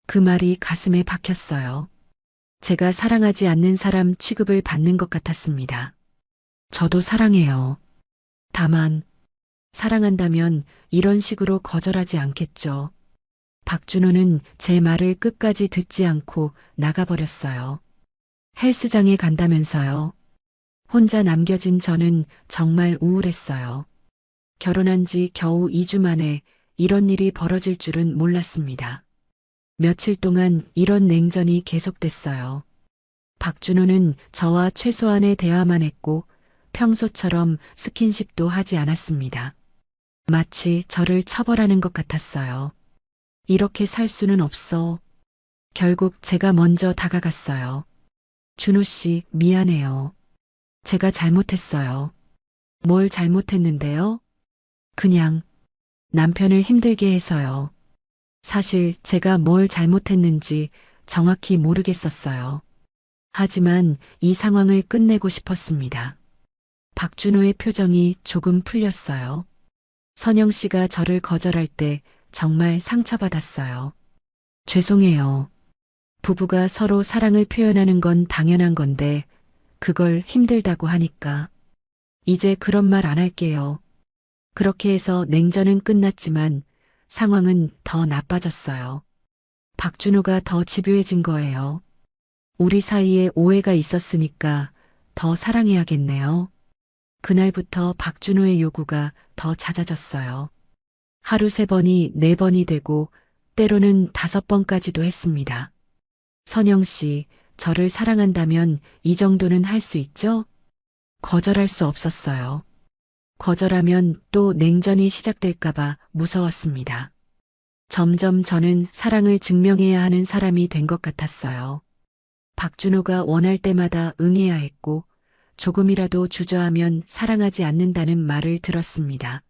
그 말이 가슴에 박혔어요. 제가 사랑하지 않는 사람 취급을 받는 것 같았습니다. 저도 사랑해요. 다만 사랑한다면 이런 식으로 거절하지 않겠죠. 박준호는 제 말을 끝까지 듣지 않고 나가버렸어요. 헬스장에 간다면서요. 혼자 남겨진 저는 정말 우울했어요. 결혼한 지 겨우 2주 만에 이런 일이 벌어질 줄은 몰랐습니다. 며칠 동안 이런 냉전이 계속됐어요. 박준호는 저와 최소한의 대화만 했고 평소처럼 스킨십도 하지 않았습니다. 마치 저를 처벌하는 것 같았어요. 이렇게 살 수는 없어. 결국 제가 먼저 다가갔어요. 준호 씨, 미안해요. 제가 잘못했어요. 뭘 잘못했는데요? 그냥 남편을 힘들게 해서요. 사실 제가 뭘 잘못했는지 정확히 모르겠었어요. 하지만 이 상황을 끝내고 싶었습니다. 박준호의 표정이 조금 풀렸어요. 선영 씨가 저를 거절할 때 정말 상처받았어요. 죄송해요. 부부가 서로 사랑을 표현하는 건 당연한 건데 그걸 힘들다고 하니까. 이제 그런 말 안 할게요. 그렇게 해서 냉전은 끝났지만 상황은 더 나빠졌어요. 박준호가 더 집요해진 거예요. 우리 사이에 오해가 있었으니까 더 사랑해야겠네요. 그날부터 박준호의 요구가 더 잦아졌어요. 하루 3번이 4번이 되고 때로는 5번까지도 했습니다. 선영 씨, 저를 사랑한다면 이 정도는 할 수 있죠? 거절할 수 없었어요. 거절하면 또 냉전이 시작될까봐 무서웠습니다. 점점 저는 사랑을 증명해야 하는 사람이 된 것 같았어요. 박준호가 원할 때마다 응해야 했고 조금이라도 주저하면 사랑하지 않는다는 말을 들었습니다.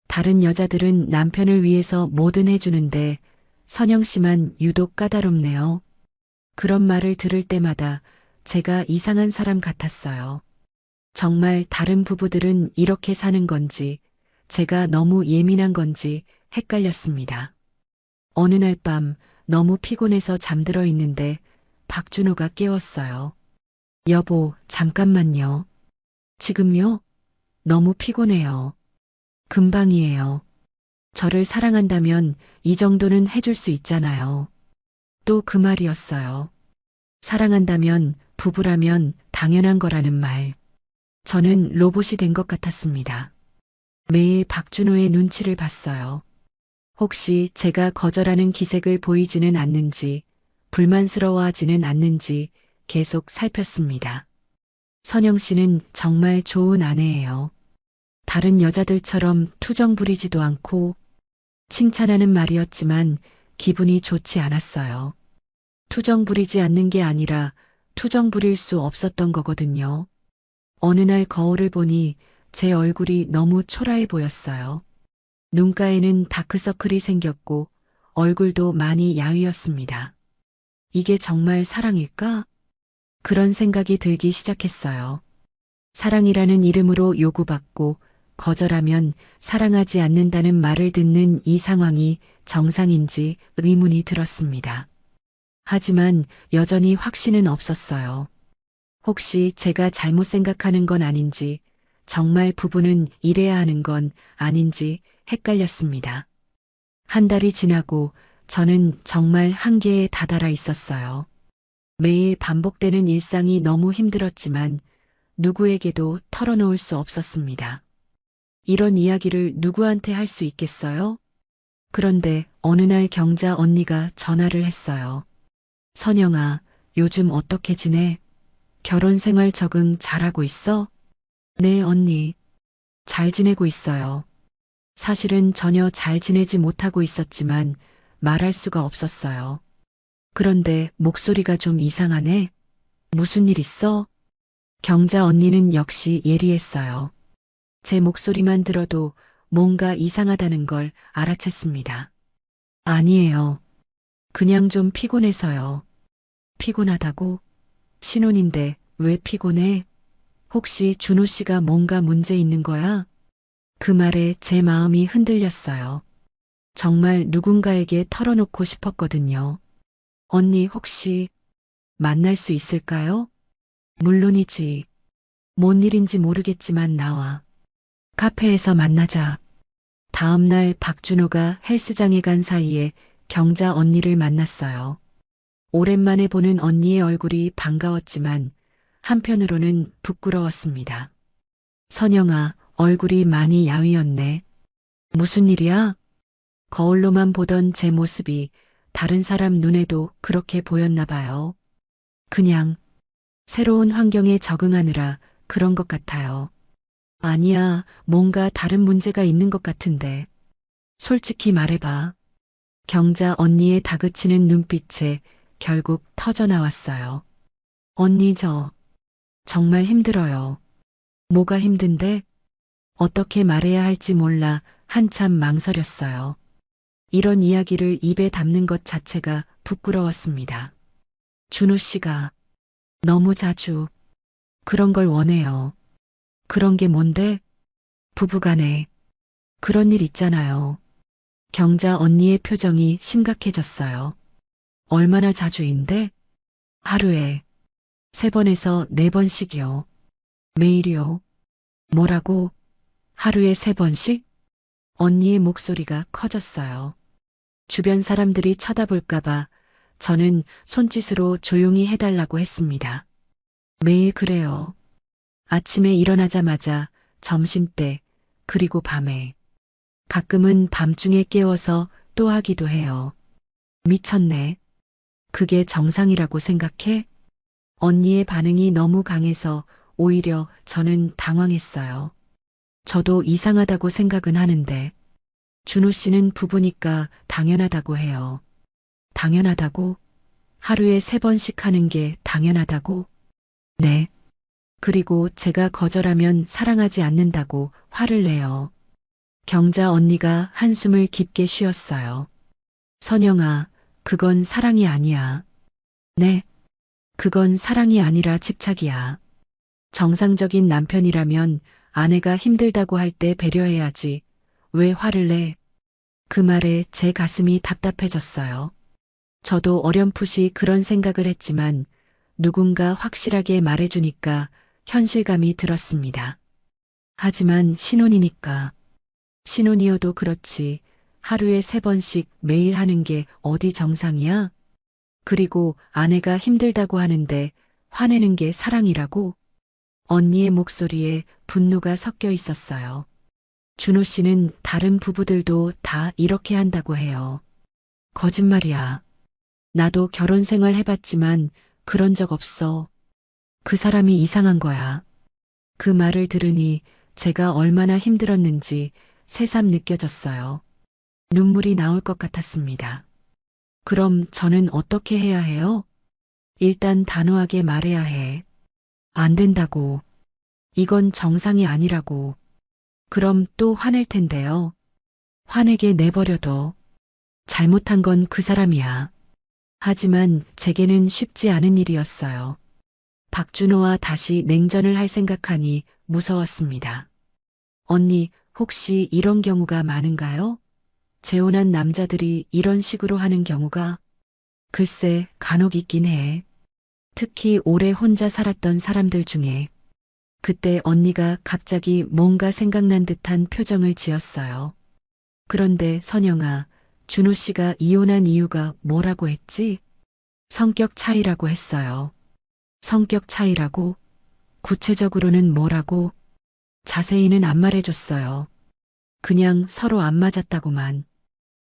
다른 여자들은 남편을 위해서 뭐든 해주는데 선영 씨만 유독 까다롭네요. 그런 말을 들을 때마다 제가 이상한 사람 같았어요. 정말 다른 부부들은 이렇게 사는 건지 제가 너무 예민한 건지 헷갈렸습니다. 어느 날 밤 너무 피곤해서 잠들어 있는데 박준호가 깨웠어요. 여보, 잠깐만요. 지금요? 너무 피곤해요. 금방이에요. 저를 사랑한다면 이 정도는 해줄 수 있잖아요. 또 그 말이었어요. 사랑한다면 부부라면 당연한 거라는 말. 저는 로봇이 된 것 같았습니다. 매일 박준호의 눈치를 봤어요. 혹시 제가 거절하는 기색을 보이지는 않는지, 불만스러워하지는 않는지 계속 살폈습니다. 선영 씨는 정말 좋은 아내예요. 다른 여자들처럼 투정 부리지도 않고 칭찬하는 말이었지만 기분이 좋지 않았어요. 투정 부리지 않는 게 아니라 투정 부릴 수 없었던 거거든요. 어느 날 거울을 보니 제 얼굴이 너무 초라해 보였어요. 눈가에는 다크서클이 생겼고 얼굴도 많이 야위었습니다. 이게 정말 사랑일까? 그런 생각이 들기 시작했어요. 사랑이라는 이름으로 요구받고 거절하면 사랑하지 않는다는 말을 듣는 이 상황이 정상인지 의문이 들었습니다. 하지만 여전히 확신은 없었어요. 혹시 제가 잘못 생각하는 건 아닌지, 정말 부부는 이래야 하는 건 아닌지 헷갈렸습니다. 한 달이 지나고 저는 정말 한계에 다다라 있었어요. 매일 반복되는 일상이 너무 힘들었지만 누구에게도 털어놓을 수 없었습니다. 이런 이야기를 누구한테 할 수 있겠어요? 그런데 어느 날 경자 언니가 전화를 했어요. 선영아, 요즘 어떻게 지내? 결혼 생활 적응 잘하고 있어? 네, 언니. 잘 지내고 있어요. 사실은 전혀 잘 지내지 못하고 있었지만 말할 수가 없었어요. 그런데 목소리가 좀 이상하네? 무슨 일 있어? 경자 언니는 역시 예리했어요. 제 목소리만 들어도 뭔가 이상하다는 걸 알아챘습니다. 아니에요. 그냥 좀 피곤해서요. 피곤하다고? 신혼인데 왜 피곤해? 혹시 준호 씨가 뭔가 문제 있는 거야? 그 말에 제 마음이 흔들렸어요. 정말 누군가에게 털어놓고 싶었거든요. 언니 혹시 만날 수 있을까요? 물론이지. 뭔 일인지 모르겠지만 나와. 카페에서 만나자. 다음 날 박준호가 헬스장에 간 사이에 경자 언니를 만났어요. 오랜만에 보는 언니의 얼굴이 반가웠지만 한편으로는 부끄러웠습니다. 선영아, 얼굴이 많이 야위었네. 무슨 일이야? 거울로만 보던 제 모습이 다른 사람 눈에도 그렇게 보였나 봐요. 그냥 새로운 환경에 적응하느라 그런 것 같아요. 아니야, 뭔가 다른 문제가 있는 것 같은데. 솔직히 말해봐. 경자 언니의 다그치는 눈빛에 결국 터져 나왔어요. 언니 정말 힘들어요. 뭐가 힘든데? 어떻게 말해야 할지 몰라 한참 망설였어요. 이런 이야기를 입에 담는 것 자체가 부끄러웠습니다. 준호 씨가 너무 자주 그런 걸 원해요. 그런 게 뭔데? 부부간에 그런 일 있잖아요. 경자 언니의 표정이 심각해졌어요. 얼마나 자주인데? 하루에 3번에서 4번씩이요. 매일이요. 뭐라고? 하루에 3번씩? 언니의 목소리가 커졌어요. 주변 사람들이 쳐다볼까봐 저는 손짓으로 조용히 해달라고 했습니다. 매일 그래요. 아침에 일어나자마자 점심때 그리고 밤에 가끔은 밤중에 깨워서 또 하기도 해요. 미쳤네. 그게 정상이라고 생각해? 언니의 반응이 너무 강해서 오히려 저는 당황했어요. 저도 이상하다고 생각은 하는데 준호 씨는 부부니까 당연하다고 해요. 당연하다고? 하루에 3번씩 하는 게 당연하다고? 네. 그리고 제가 거절하면 사랑하지 않는다고 화를 내요. 경자 언니가 한숨을 깊게 쉬었어요. 선영아, 그건 사랑이 아니야. 네. 그건 사랑이 아니라 집착이야. 정상적인 남편이라면 아내가 힘들다고 할 때 배려해야지. 왜 화를 내? 그 말에 제 가슴이 답답해졌어요. 저도 어렴풋이 그런 생각을 했지만 누군가 확실하게 말해주니까 현실감이 들었습니다. 하지만 신혼이니까. 신혼이어도 그렇지. 하루에 3번씩 매일 하는 게 어디 정상이야? 그리고 아내가 힘들다고 하는데 화내는 게 사랑이라고? 언니의 목소리에 분노가 섞여 있었어요. 준호 씨는 다른 부부들도 다 이렇게 한다고 해요. 거짓말이야. 나도 결혼 생활 해봤지만 그런 적 없어. 그 사람이 이상한 거야. 그 말을 들으니 제가 얼마나 힘들었는지 새삼 느껴졌어요. 눈물이 나올 것 같았습니다. 그럼 저는 어떻게 해야 해요? 일단 단호하게 말해야 해. 안 된다고. 이건 정상이 아니라고. 그럼 또 화낼 텐데요. 화내게 내버려둬. 잘못한 건 그 사람이야. 하지만 제게는 쉽지 않은 일이었어요. 박준호와 다시 냉전을 할 생각하니 무서웠습니다. 언니, 혹시 이런 경우가 많은가요? 재혼한 남자들이 이런 식으로 하는 경우가? 글쎄, 간혹 있긴 해. 특히 오래 혼자 살았던 사람들 중에. 그때 언니가 갑자기 뭔가 생각난 듯한 표정을 지었어요. 그런데 선영아, 준호 씨가 이혼한 이유가 뭐라고 했지? 성격 차이라고 했어요. 성격 차이라고? 구체적으로는 뭐라고? 자세히는 안 말해줬어요. 그냥 서로 안 맞았다고만.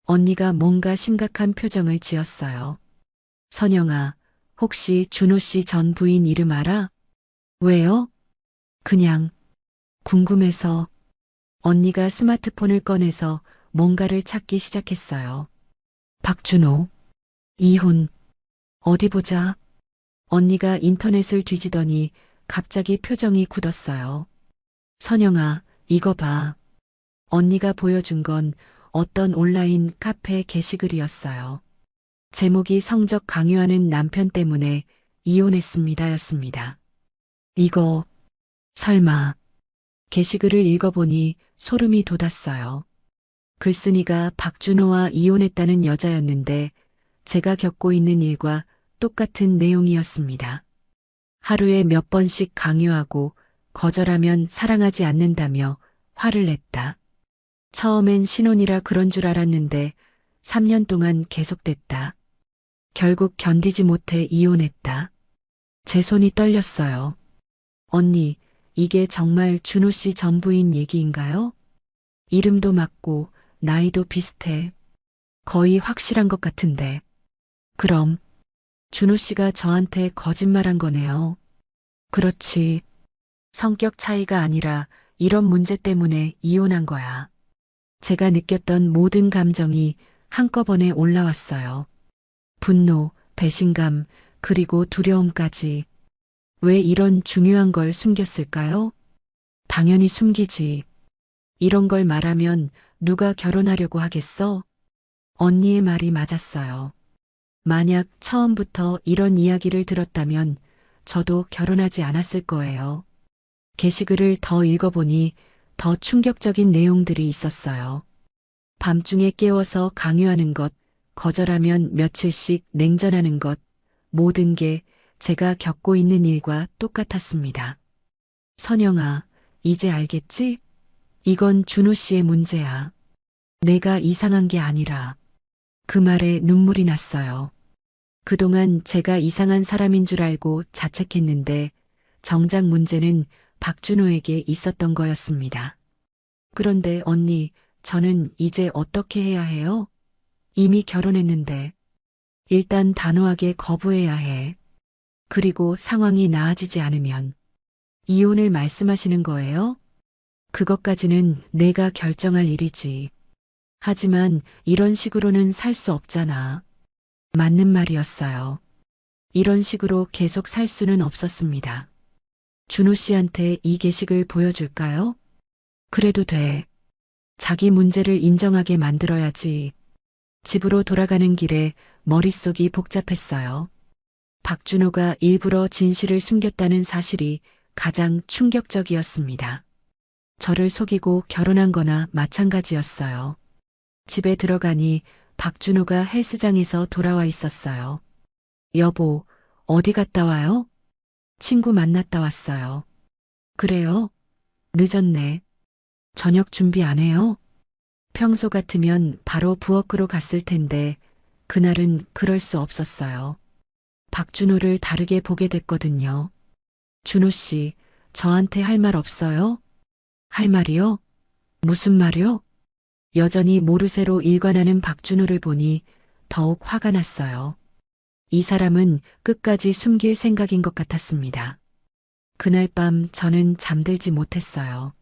언니가 뭔가 심각한 표정을 지었어요. 선영아, 혹시 준호 씨 전 부인 이름 알아? 왜요? 그냥 궁금해서. 언니가 스마트폰을 꺼내서 뭔가를 찾기 시작했어요. 박준호. 이혼. 어디 보자. 언니가 인터넷을 뒤지더니 갑자기 표정이 굳었어요. 선영아, 이거 봐. 언니가 보여준 건 어떤 온라인 카페 게시글이었어요. 제목이 성적 강요하는 남편 때문에 이혼했습니다였습니다. 이거 설마. 게시글을 읽어보니 소름이 돋았어요. 글쓴이가 박준호와 이혼했다는 여자였는데 제가 겪고 있는 일과 똑같은 내용이었습니다. 하루에 몇 번씩 강요하고 거절하면 사랑하지 않는다며 화를 냈다. 처음엔 신혼이라 그런 줄 알았는데 3년 동안 계속됐다. 결국 견디지 못해 이혼했다. 제 손이 떨렸어요. 언니, 이게 정말 준호 씨 전 부인 얘기인가요? 이름도 맞고 나이도 비슷해. 거의 확실한 것 같은데. 그럼 준호 씨가 저한테 거짓말한 거네요. 그렇지. 성격 차이가 아니라 이런 문제 때문에 이혼한 거야. 제가 느꼈던 모든 감정이 한꺼번에 올라왔어요. 분노, 배신감, 그리고 두려움까지. 왜 이런 중요한 걸 숨겼을까요? 당연히 숨기지. 이런 걸 말하면 누가 결혼하려고 하겠어? 언니의 말이 맞았어요. 만약 처음부터 이런 이야기를 들었다면 저도 결혼하지 않았을 거예요. 게시글을 더 읽어보니 더 충격적인 내용들이 있었어요. 밤중에 깨워서 강요하는 것, 거절하면 며칠씩 냉전하는 것, 모든 게 제가 겪고 있는 일과 똑같았습니다. 선영아, 이제 알겠지? 이건 준호 씨의 문제야. 내가 이상한 게 아니라. 그 말에 눈물이 났어요. 그동안 제가 이상한 사람인 줄 알고 자책했는데 정작 문제는 박준호에게 있었던 거였습니다. 그런데 언니, 저는 이제 어떻게 해야 해요? 이미 결혼했는데. 일단 단호하게 거부해야 해. 그리고 상황이 나아지지 않으면 이혼을 말씀하시는 거예요? 그것까지는 내가 결정할 일이지. 하지만 이런 식으로는 살 수 없잖아. 맞는 말이었어요. 이런 식으로 계속 살 수는 없었습니다. 준호 씨한테 이 게시글 보여줄까요? 그래도 돼. 자기 문제를 인정하게 만들어야지. 집으로 돌아가는 길에 머릿속이 복잡했어요. 박준호가 일부러 진실을 숨겼다는 사실이 가장 충격적이었습니다. 저를 속이고 결혼한 거나 마찬가지였어요. 집에 들어가니 박준호가 헬스장에서 돌아와 있었어요. 여보, 어디 갔다 와요? 친구 만났다 왔어요. 그래요? 늦었네. 저녁 준비 안 해요? 평소 같으면 바로 부엌으로 갔을 텐데 그날은 그럴 수 없었어요. 박준호를 다르게 보게 됐거든요. 준호 씨, 저한테 할 말 없어요? 할 말이요? 무슨 말이요? 여전히 모르쇠로 일관하는 박준호를 보니 더욱 화가 났어요. 이 사람은 끝까지 숨길 생각인 것 같았습니다. 그날 밤 저는 잠들지 못했어요.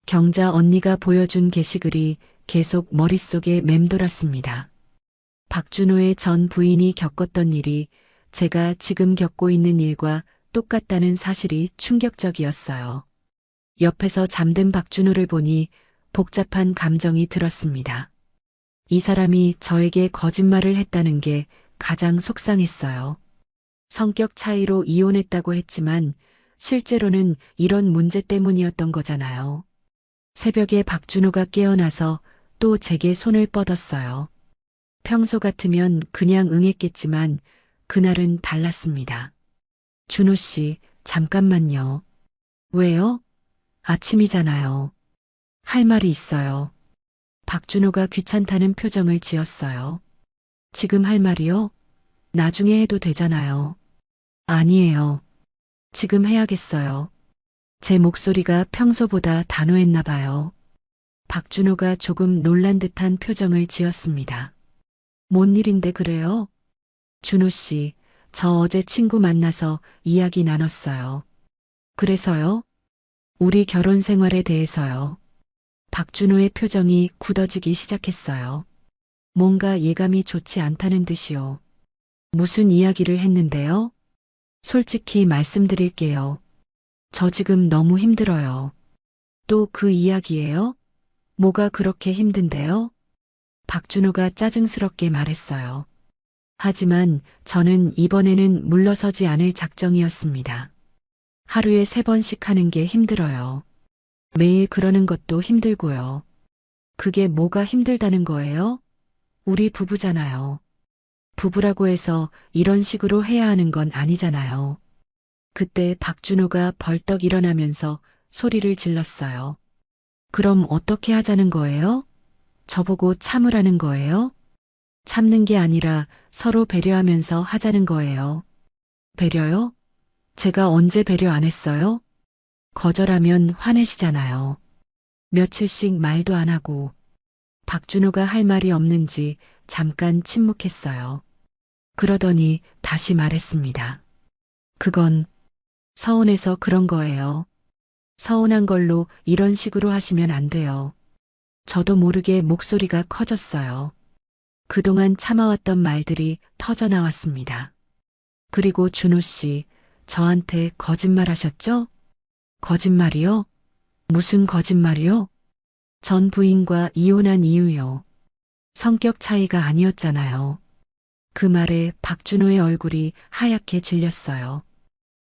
경자 언니가 보여준 게시글이 계속 머릿속에 맴돌았습니다. 박준호의 전 부인이 겪었던 일이 제가 지금 겪고 있는 일과 똑같다는 사실이 충격적이었어요. 옆에서 잠든 박준호를 보니 복잡한 감정이 들었습니다. 이 사람이 저에게 거짓말을 했다는 게 가장 속상했어요. 성격 차이로 이혼했다고 했지만 실제로는 이런 문제 때문이었던 거잖아요. 새벽에 박준호가 깨어나서 또 제게 손을 뻗었어요. 평소 같으면 그냥 응했겠지만 그날은 달랐습니다. 준호 씨, 잠깐만요. 왜요? 아침이잖아요. 할 말이 있어요. 박준호가 귀찮다는 표정을 지었어요. 지금 할 말이요? 나중에 해도 되잖아요. 아니에요. 지금 해야겠어요. 제 목소리가 평소보다 단호했나 봐요. 박준호가 조금 놀란 듯한 표정을 지었습니다. 뭔 일인데 그래요? 준호 씨, 저 어제 친구 만나서 이야기 나눴어요. 그래서요? 우리 결혼 생활에 대해서요. 박준호의 표정이 굳어지기 시작했어요. 뭔가 예감이 좋지 않다는 듯이요. 무슨 이야기를 했는데요? 솔직히 말씀드릴게요. 저 지금 너무 힘들어요. 또 그 이야기예요? 뭐가 그렇게 힘든데요? 박준호가 짜증스럽게 말했어요. 하지만 저는 이번에는 물러서지 않을 작정이었습니다. 하루에 3번씩 하는 게 힘들어요. 매일 그러는 것도 힘들고요. 그게 뭐가 힘들다는 거예요? 우리 부부잖아요. 부부라고 해서 이런 식으로 해야 하는 건 아니잖아요. 그때 박준호가 벌떡 일어나면서 소리를 질렀어요. 그럼 어떻게 하자는 거예요? 저보고 참으라는 거예요? 참는 게 아니라 서로 배려하면서 하자는 거예요. 배려요? 제가 언제 배려 안 했어요? 거절하면 화내시잖아요. 며칠씩 말도 안 하고 박준호가 할 말이 없는지 잠깐 침묵했어요. 그러더니 다시 말했습니다. 그건 서운해서 그런 거예요. 서운한 걸로 이런 식으로 하시면 안 돼요. 저도 모르게 목소리가 커졌어요. 그동안 참아왔던 말들이 터져 나왔습니다. 그리고 준호 씨, 저한테 거짓말 하셨죠? 거짓말이요? 무슨 거짓말이요? 전 부인과 이혼한 이유요. 성격 차이가 아니었잖아요. 그 말에 박준호의 얼굴이 하얗게 질렸어요.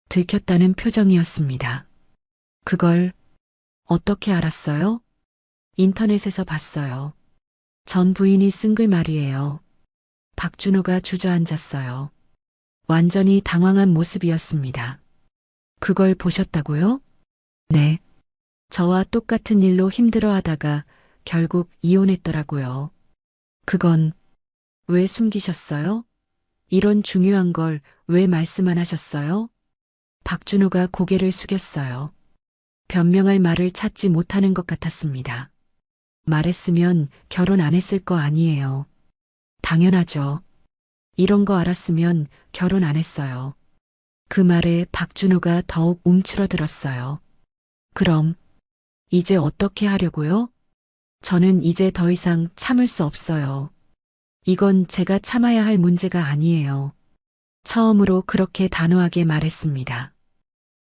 들켰다는 표정이었습니다. 그걸 어떻게 알았어요? 인터넷에서 봤어요. 전 부인이 쓴 글 말이에요. 박준호가 주저앉았어요. 완전히 당황한 모습이었습니다. 그걸 보셨다고요? 네. 저와 똑같은 일로 힘들어하다가 결국 이혼했더라고요. 그건 왜 숨기셨어요? 이런 중요한 걸 왜 말씀 안 하셨어요? 박준호가 고개를 숙였어요. 변명할 말을 찾지 못하는 것 같았습니다. 말했으면 결혼 안 했을 거 아니에요. 당연하죠. 이런 거 알았으면 결혼 안 했어요. 그 말에 박준호가 더욱 움츠러들었어요. 그럼 이제 어떻게 하려고요? 저는 이제 더 이상 참을 수 없어요. 이건 제가 참아야 할 문제가 아니에요. 처음으로 그렇게 단호하게 말했습니다.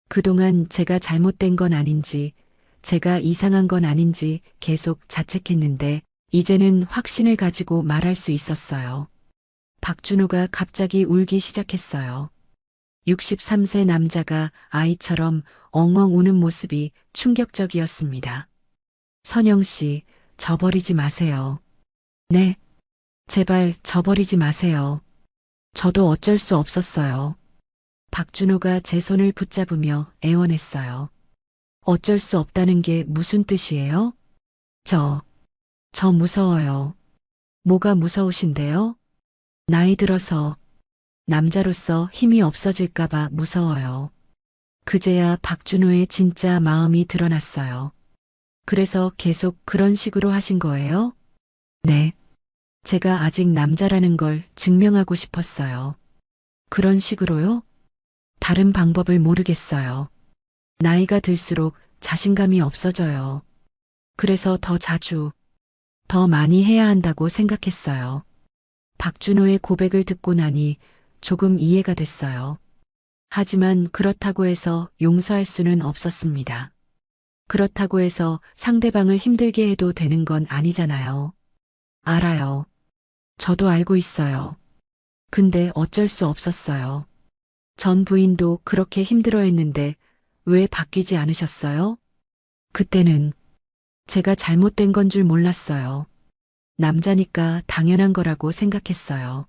그동안 제가 잘못된 건 아닌지, 제가 이상한 건 아닌지 계속 자책했는데, 이제는 확신을 가지고 말할 수 있었어요. 박준호가 갑자기 울기 시작했어요. 63세 남자가 아이처럼 엉엉 우는 모습이 충격적이었습니다. 선영 씨, 저버리지 마세요. 네. 제발 저버리지 마세요. 저도 어쩔 수 없었어요. 박준호가 제 손을 붙잡으며 애원했어요. 어쩔 수 없다는 게 무슨 뜻이에요? 저 무서워요. 뭐가 무서우신데요? 나이 들어서 남자로서 힘이 없어질까봐 무서워요. 그제야 박준호의 진짜 마음이 드러났어요. 그래서 계속 그런 식으로 하신 거예요? 네. 제가 아직 남자라는 걸 증명하고 싶었어요. 그런 식으로요? 다른 방법을 모르겠어요. 나이가 들수록 자신감이 없어져요. 그래서 더 자주, 더 많이 해야 한다고 생각했어요. 박준호의 고백을 듣고 나니 조금 이해가 됐어요. 하지만 그렇다고 해서 용서할 수는 없었습니다. 그렇다고 해서 상대방을 힘들게 해도 되는 건 아니잖아요. 알아요. 저도 알고 있어요. 근데 어쩔 수 없었어요. 전 부인도 그렇게 힘들어했는데 왜 바뀌지 않으셨어요? 그때는 제가 잘못된 건 줄 몰랐어요. 남자니까 당연한 거라고 생각했어요.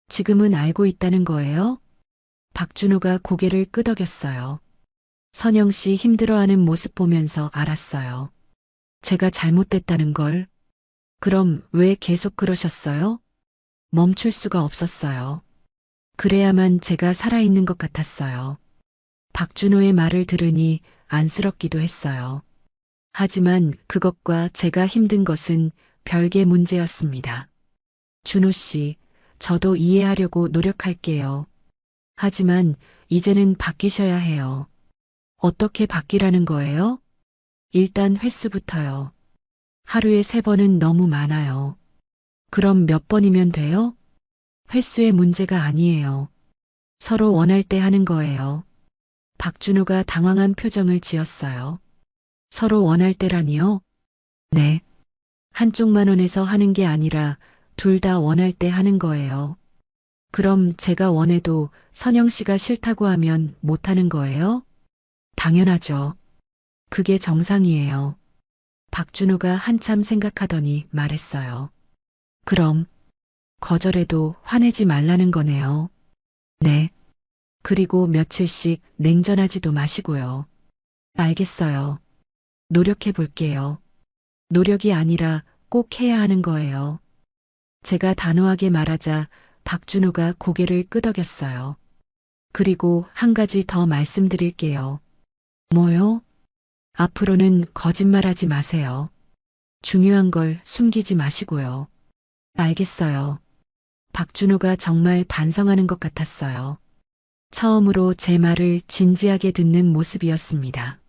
지금은 알고 있다는 거예요? 박준호가 고개를 끄덕였어요. 선영 씨 힘들어하는 모습 보면서 알았어요. 제가 잘못됐다는 걸. 그럼 왜 계속 그러셨어요? 멈출 수가 없었어요. 그래야만 제가 살아있는 것 같았어요. 박준호의 말을 들으니 안쓰럽기도 했어요. 하지만 그것과 제가 힘든 것은 별개 문제였습니다. 준호 씨, 저도 이해하려고 노력할게요. 하지만 이제는 바뀌셔야 해요. 어떻게 바뀌라는 거예요? 일단 횟수부터요. 하루에 3번은 너무 많아요. 그럼 몇 번이면 돼요? 횟수의 문제가 아니에요. 서로 원할 때 하는 거예요. 박준호가 당황한 표정을 지었어요. 서로 원할 때라니요? 네. 한쪽만 원해서 하는 게 아니라 둘 다 원할 때 하는 거예요. 그럼 제가 원해도 선영 씨가 싫다고 하면 못 하는 거예요? 당연하죠. 그게 정상이에요. 박준호가 한참 생각하더니 말했어요. 그럼 거절해도 화내지 말라는 거네요. 네. 그리고 며칠씩 냉전하지도 마시고요. 알겠어요. 노력해 볼게요. 노력이 아니라 꼭 해야 하는 거예요. 제가 단호하게 말하자 박준호가 고개를 끄덕였어요. 그리고 한 가지 더 말씀드릴게요. 뭐요? 앞으로는 거짓말하지 마세요. 중요한 걸 숨기지 마시고요. 알겠어요. 박준호가 정말 반성하는 것 같았어요. 처음으로 제 말을 진지하게 듣는 모습이었습니다.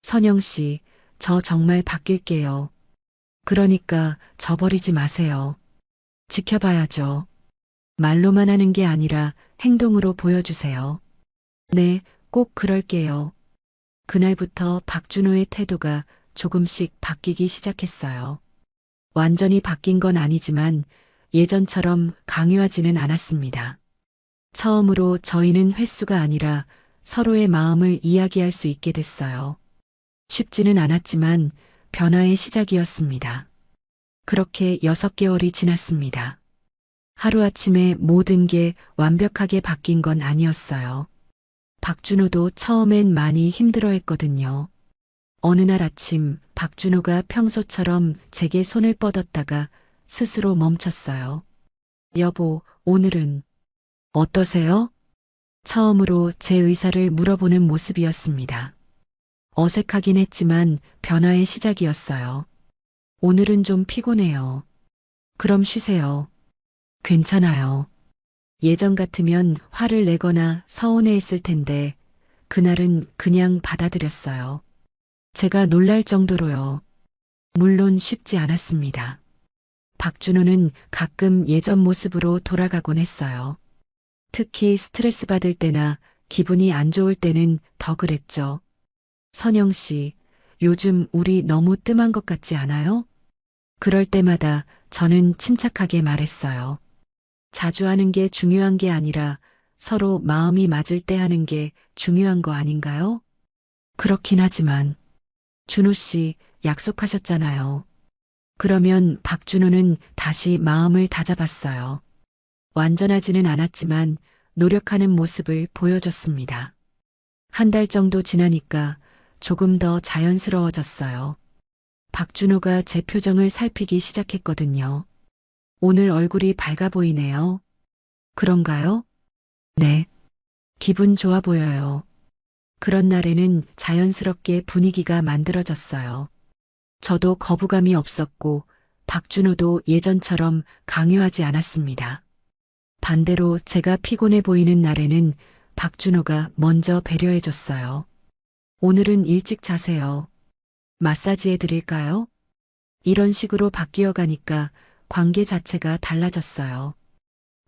선영 씨, 저 정말 바뀔게요. 그러니까 저버리지 마세요. 지켜봐야죠. 말로만 하는 게 아니라 행동으로 보여주세요. 네, 꼭 그럴게요. 그날부터 박준호의 태도가 조금씩 바뀌기 시작했어요. 완전히 바뀐 건 아니지만 예전처럼 강요하지는 않았습니다. 처음으로 저희는 횟수가 아니라 서로의 마음을 이야기할 수 있게 됐어요. 쉽지는 않았지만 변화의 시작이었습니다. 그렇게 6개월이 지났습니다. 하루아침에 모든 게 완벽하게 바뀐 건 아니었어요. 박준호도 처음엔 많이 힘들어했거든요. 어느 날 아침 박준호가 평소처럼 제게 손을 뻗었다가 스스로 멈췄어요. 여보, 오늘은 어떠세요? 처음으로 제 의사를 물어보는 모습이었습니다. 어색하긴 했지만 변화의 시작이었어요. 오늘은 좀 피곤해요. 그럼 쉬세요. 괜찮아요. 예전 같으면 화를 내거나 서운해했을 텐데 그날은 그냥 받아들였어요. 제가 놀랄 정도로요. 물론 쉽지 않았습니다. 박준호는 가끔 예전 모습으로 돌아가곤 했어요. 특히 스트레스 받을 때나 기분이 안 좋을 때는 더 그랬죠. 선영 씨, 요즘 우리 너무 뜸한 것 같지 않아요? 그럴 때마다 저는 침착하게 말했어요. 자주 하는 게 중요한 게 아니라 서로 마음이 맞을 때 하는 게 중요한 거 아닌가요? 그렇긴 하지만 준호 씨 약속하셨잖아요. 그러면 박준호는 다시 마음을 다잡았어요. 완전하지는 않았지만 노력하는 모습을 보여줬습니다. 한 달 정도 지나니까 조금 더 자연스러워졌어요. 박준호가 제 표정을 살피기 시작했거든요. 오늘 얼굴이 밝아 보이네요. 그런가요? 네. 기분 좋아 보여요. 그런 날에는 자연스럽게 분위기가 만들어졌어요. 저도 거부감이 없었고 박준호도 예전처럼 강요하지 않았습니다. 반대로 제가 피곤해 보이는 날에는 박준호가 먼저 배려해줬어요. 오늘은 일찍 자세요. 마사지 해드릴까요? 이런 식으로 바뀌어 가니까 관계 자체가 달라졌어요.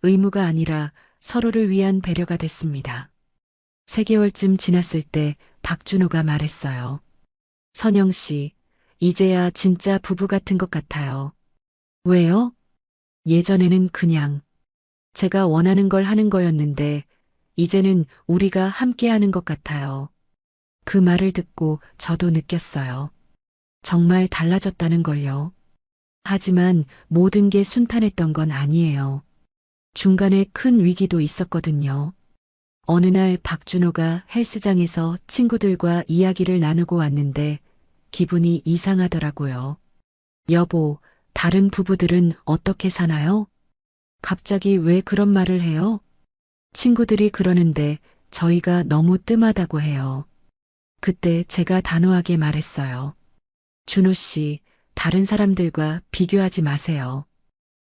의무가 아니라 서로를 위한 배려가 됐습니다. 3개월쯤 지났을 때 박준호가 말했어요. 선영 씨, 이제야 진짜 부부 같은 것 같아요. 왜요? 예전에는 그냥 제가 원하는 걸 하는 거였는데 이제는 우리가 함께 하는 것 같아요. 그 말을 듣고 저도 느꼈어요. 정말 달라졌다는 걸요. 하지만 모든 게 순탄했던 건 아니에요. 중간에 큰 위기도 있었거든요. 어느 날 박준호가 헬스장에서 친구들과 이야기를 나누고 왔는데 기분이 이상하더라고요. 여보, 다른 부부들은 어떻게 사나요? 갑자기 왜 그런 말을 해요? 친구들이 그러는데 저희가 너무 뜸하다고 해요. 그때 제가 단호하게 말했어요. 준호 씨, 다른 사람들과 비교하지 마세요.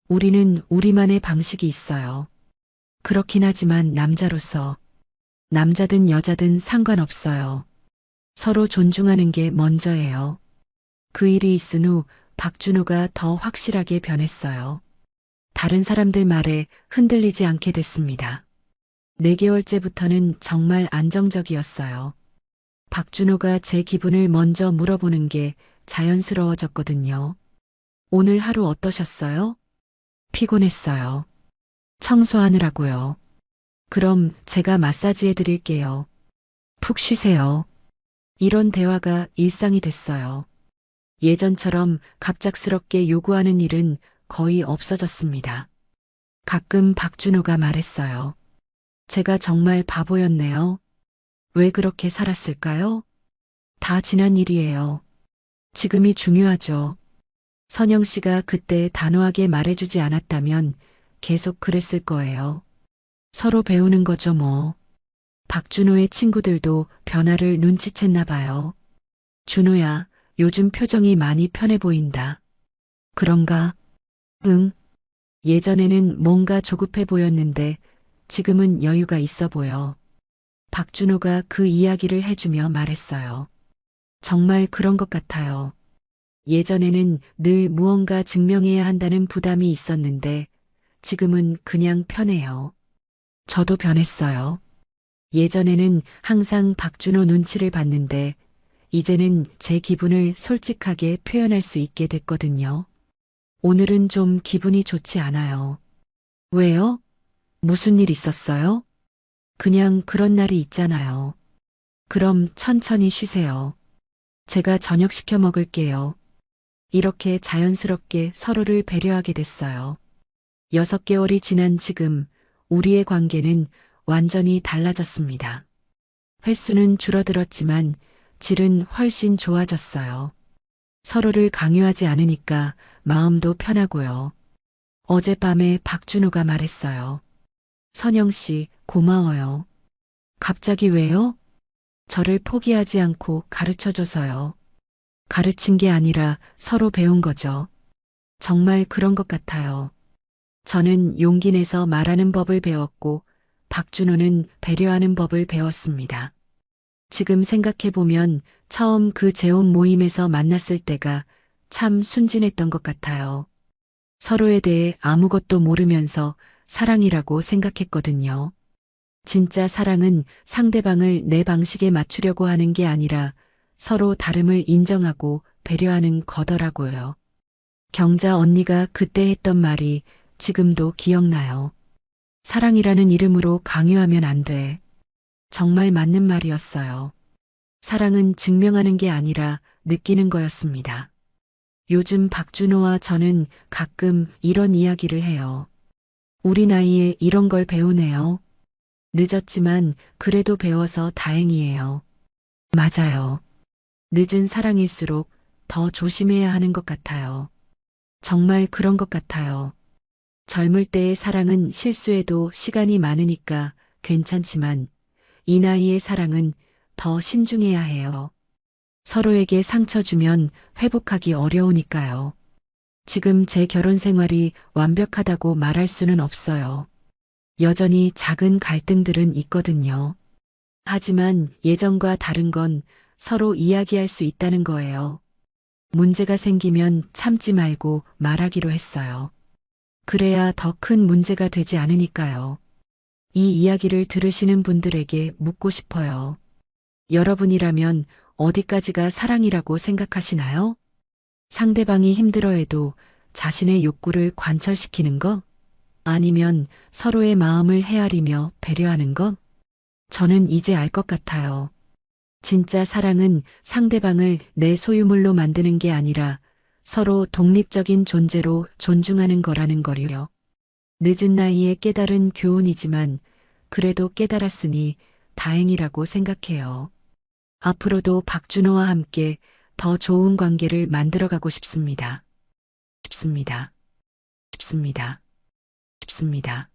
우리는 우리만의 방식이 있어요. 그렇긴 하지만 남자로서 남자든 여자든 상관없어요. 서로 존중하는 게 먼저예요. 그 일이 있은 후 박준호가 더 확실하게 변했어요. 다른 사람들 말에 흔들리지 않게 됐습니다. 4개월째부터는 정말 안정적이었어요. 박준호가 제 기분을 먼저 물어보는 게 자연스러워졌거든요. 오늘 하루 어떠셨어요? 피곤했어요. 청소하느라고요. 그럼 제가 마사지 해드릴게요. 푹 쉬세요. 이런 대화가 일상이 됐어요. 예전처럼 갑작스럽게 요구하는 일은 거의 없어졌습니다. 가끔 박준호가 말했어요. 제가 정말 바보였네요. 왜 그렇게 살았을까요? 다 지난 일이에요. 지금이 중요하죠. 선영 씨가 그때 단호하게 말해주지 않았다면 계속 그랬을 거예요. 서로 배우는 거죠, 뭐. 박준호의 친구들도 변화를 눈치챘나 봐요. 준호야, 요즘 표정이 많이 편해 보인다. 그런가? 응. 예전에는 뭔가 조급해 보였는데 지금은 여유가 있어 보여. 박준호가 그 이야기를 해주며 말했어요. 정말 그런 것 같아요. 예전에는 늘 무언가 증명해야 한다는 부담이 있었는데 지금은 그냥 편해요. 저도 변했어요. 예전에는 항상 박준호 눈치를 봤는데 이제는 제 기분을 솔직하게 표현할 수 있게 됐거든요. 오늘은 좀 기분이 좋지 않아요. 왜요? 무슨 일 있었어요? 그냥 그런 날이 있잖아요. 그럼 천천히 쉬세요. 제가 저녁 시켜 먹을게요. 이렇게 자연스럽게 서로를 배려하게 됐어요. 6개월이 지난 지금 우리의 관계는 완전히 달라졌습니다. 횟수는 줄어들었지만 질은 훨씬 좋아졌어요. 서로를 강요하지 않으니까 마음도 편하고요. 어젯밤에 박준호가 말했어요. 선영 씨, 고마워요. 갑자기 왜요? 저를 포기하지 않고 가르쳐 줘서요. 가르친 게 아니라 서로 배운 거죠. 정말 그런 것 같아요. 저는 용기 내서 말하는 법을 배웠고 박준호는 배려하는 법을 배웠습니다. 지금 생각해보면 처음 그 재혼 모임에서 만났을 때가 참 순진했던 것 같아요. 서로에 대해 아무것도 모르면서 사랑이라고 생각했거든요. 진짜 사랑은 상대방을 내 방식에 맞추려고 하는 게 아니라 서로 다름을 인정하고 배려하는 거더라고요. 경자 언니가 그때 했던 말이 지금도 기억나요. 사랑이라는 이름으로 강요하면 안 돼. 정말 맞는 말이었어요. 사랑은 증명하는 게 아니라 느끼는 거였습니다. 요즘 박준호와 저는 가끔 이런 이야기를 해요. 우리 나이에 이런 걸 배우네요. 늦었지만 그래도 배워서 다행이에요. 맞아요. 늦은 사랑일수록 더 조심해야 하는 것 같아요. 정말 그런 것 같아요. 젊을 때의 사랑은 실수해도 시간이 많으니까 괜찮지만 이 나이의 사랑은 더 신중해야 해요. 서로에게 상처 주면 회복하기 어려우니까요. 지금 제 결혼 생활이 완벽하다고 말할 수는 없어요. 여전히 작은 갈등들은 있거든요. 하지만 예전과 다른 건 서로 이야기할 수 있다는 거예요. 문제가 생기면 참지 말고 말하기로 했어요. 그래야 더 큰 문제가 되지 않으니까요. 이 이야기를 들으시는 분들에게 묻고 싶어요. 여러분이라면 어디까지가 사랑이라고 생각하시나요? 상대방이 힘들어해도 자신의 욕구를 관철시키는 거? 아니면 서로의 마음을 헤아리며 배려하는 거? 저는 이제 알 것 같아요. 진짜 사랑은 상대방을 내 소유물로 만드는 게 아니라 서로 독립적인 존재로 존중하는 거라는 거요. 늦은 나이에 깨달은 교훈이지만 그래도 깨달았으니 다행이라고 생각해요. 앞으로도 박준호와 함께 더 좋은 관계를 만들어가고 싶습니다. 싶습니다. 싶습니다. 싶습니다.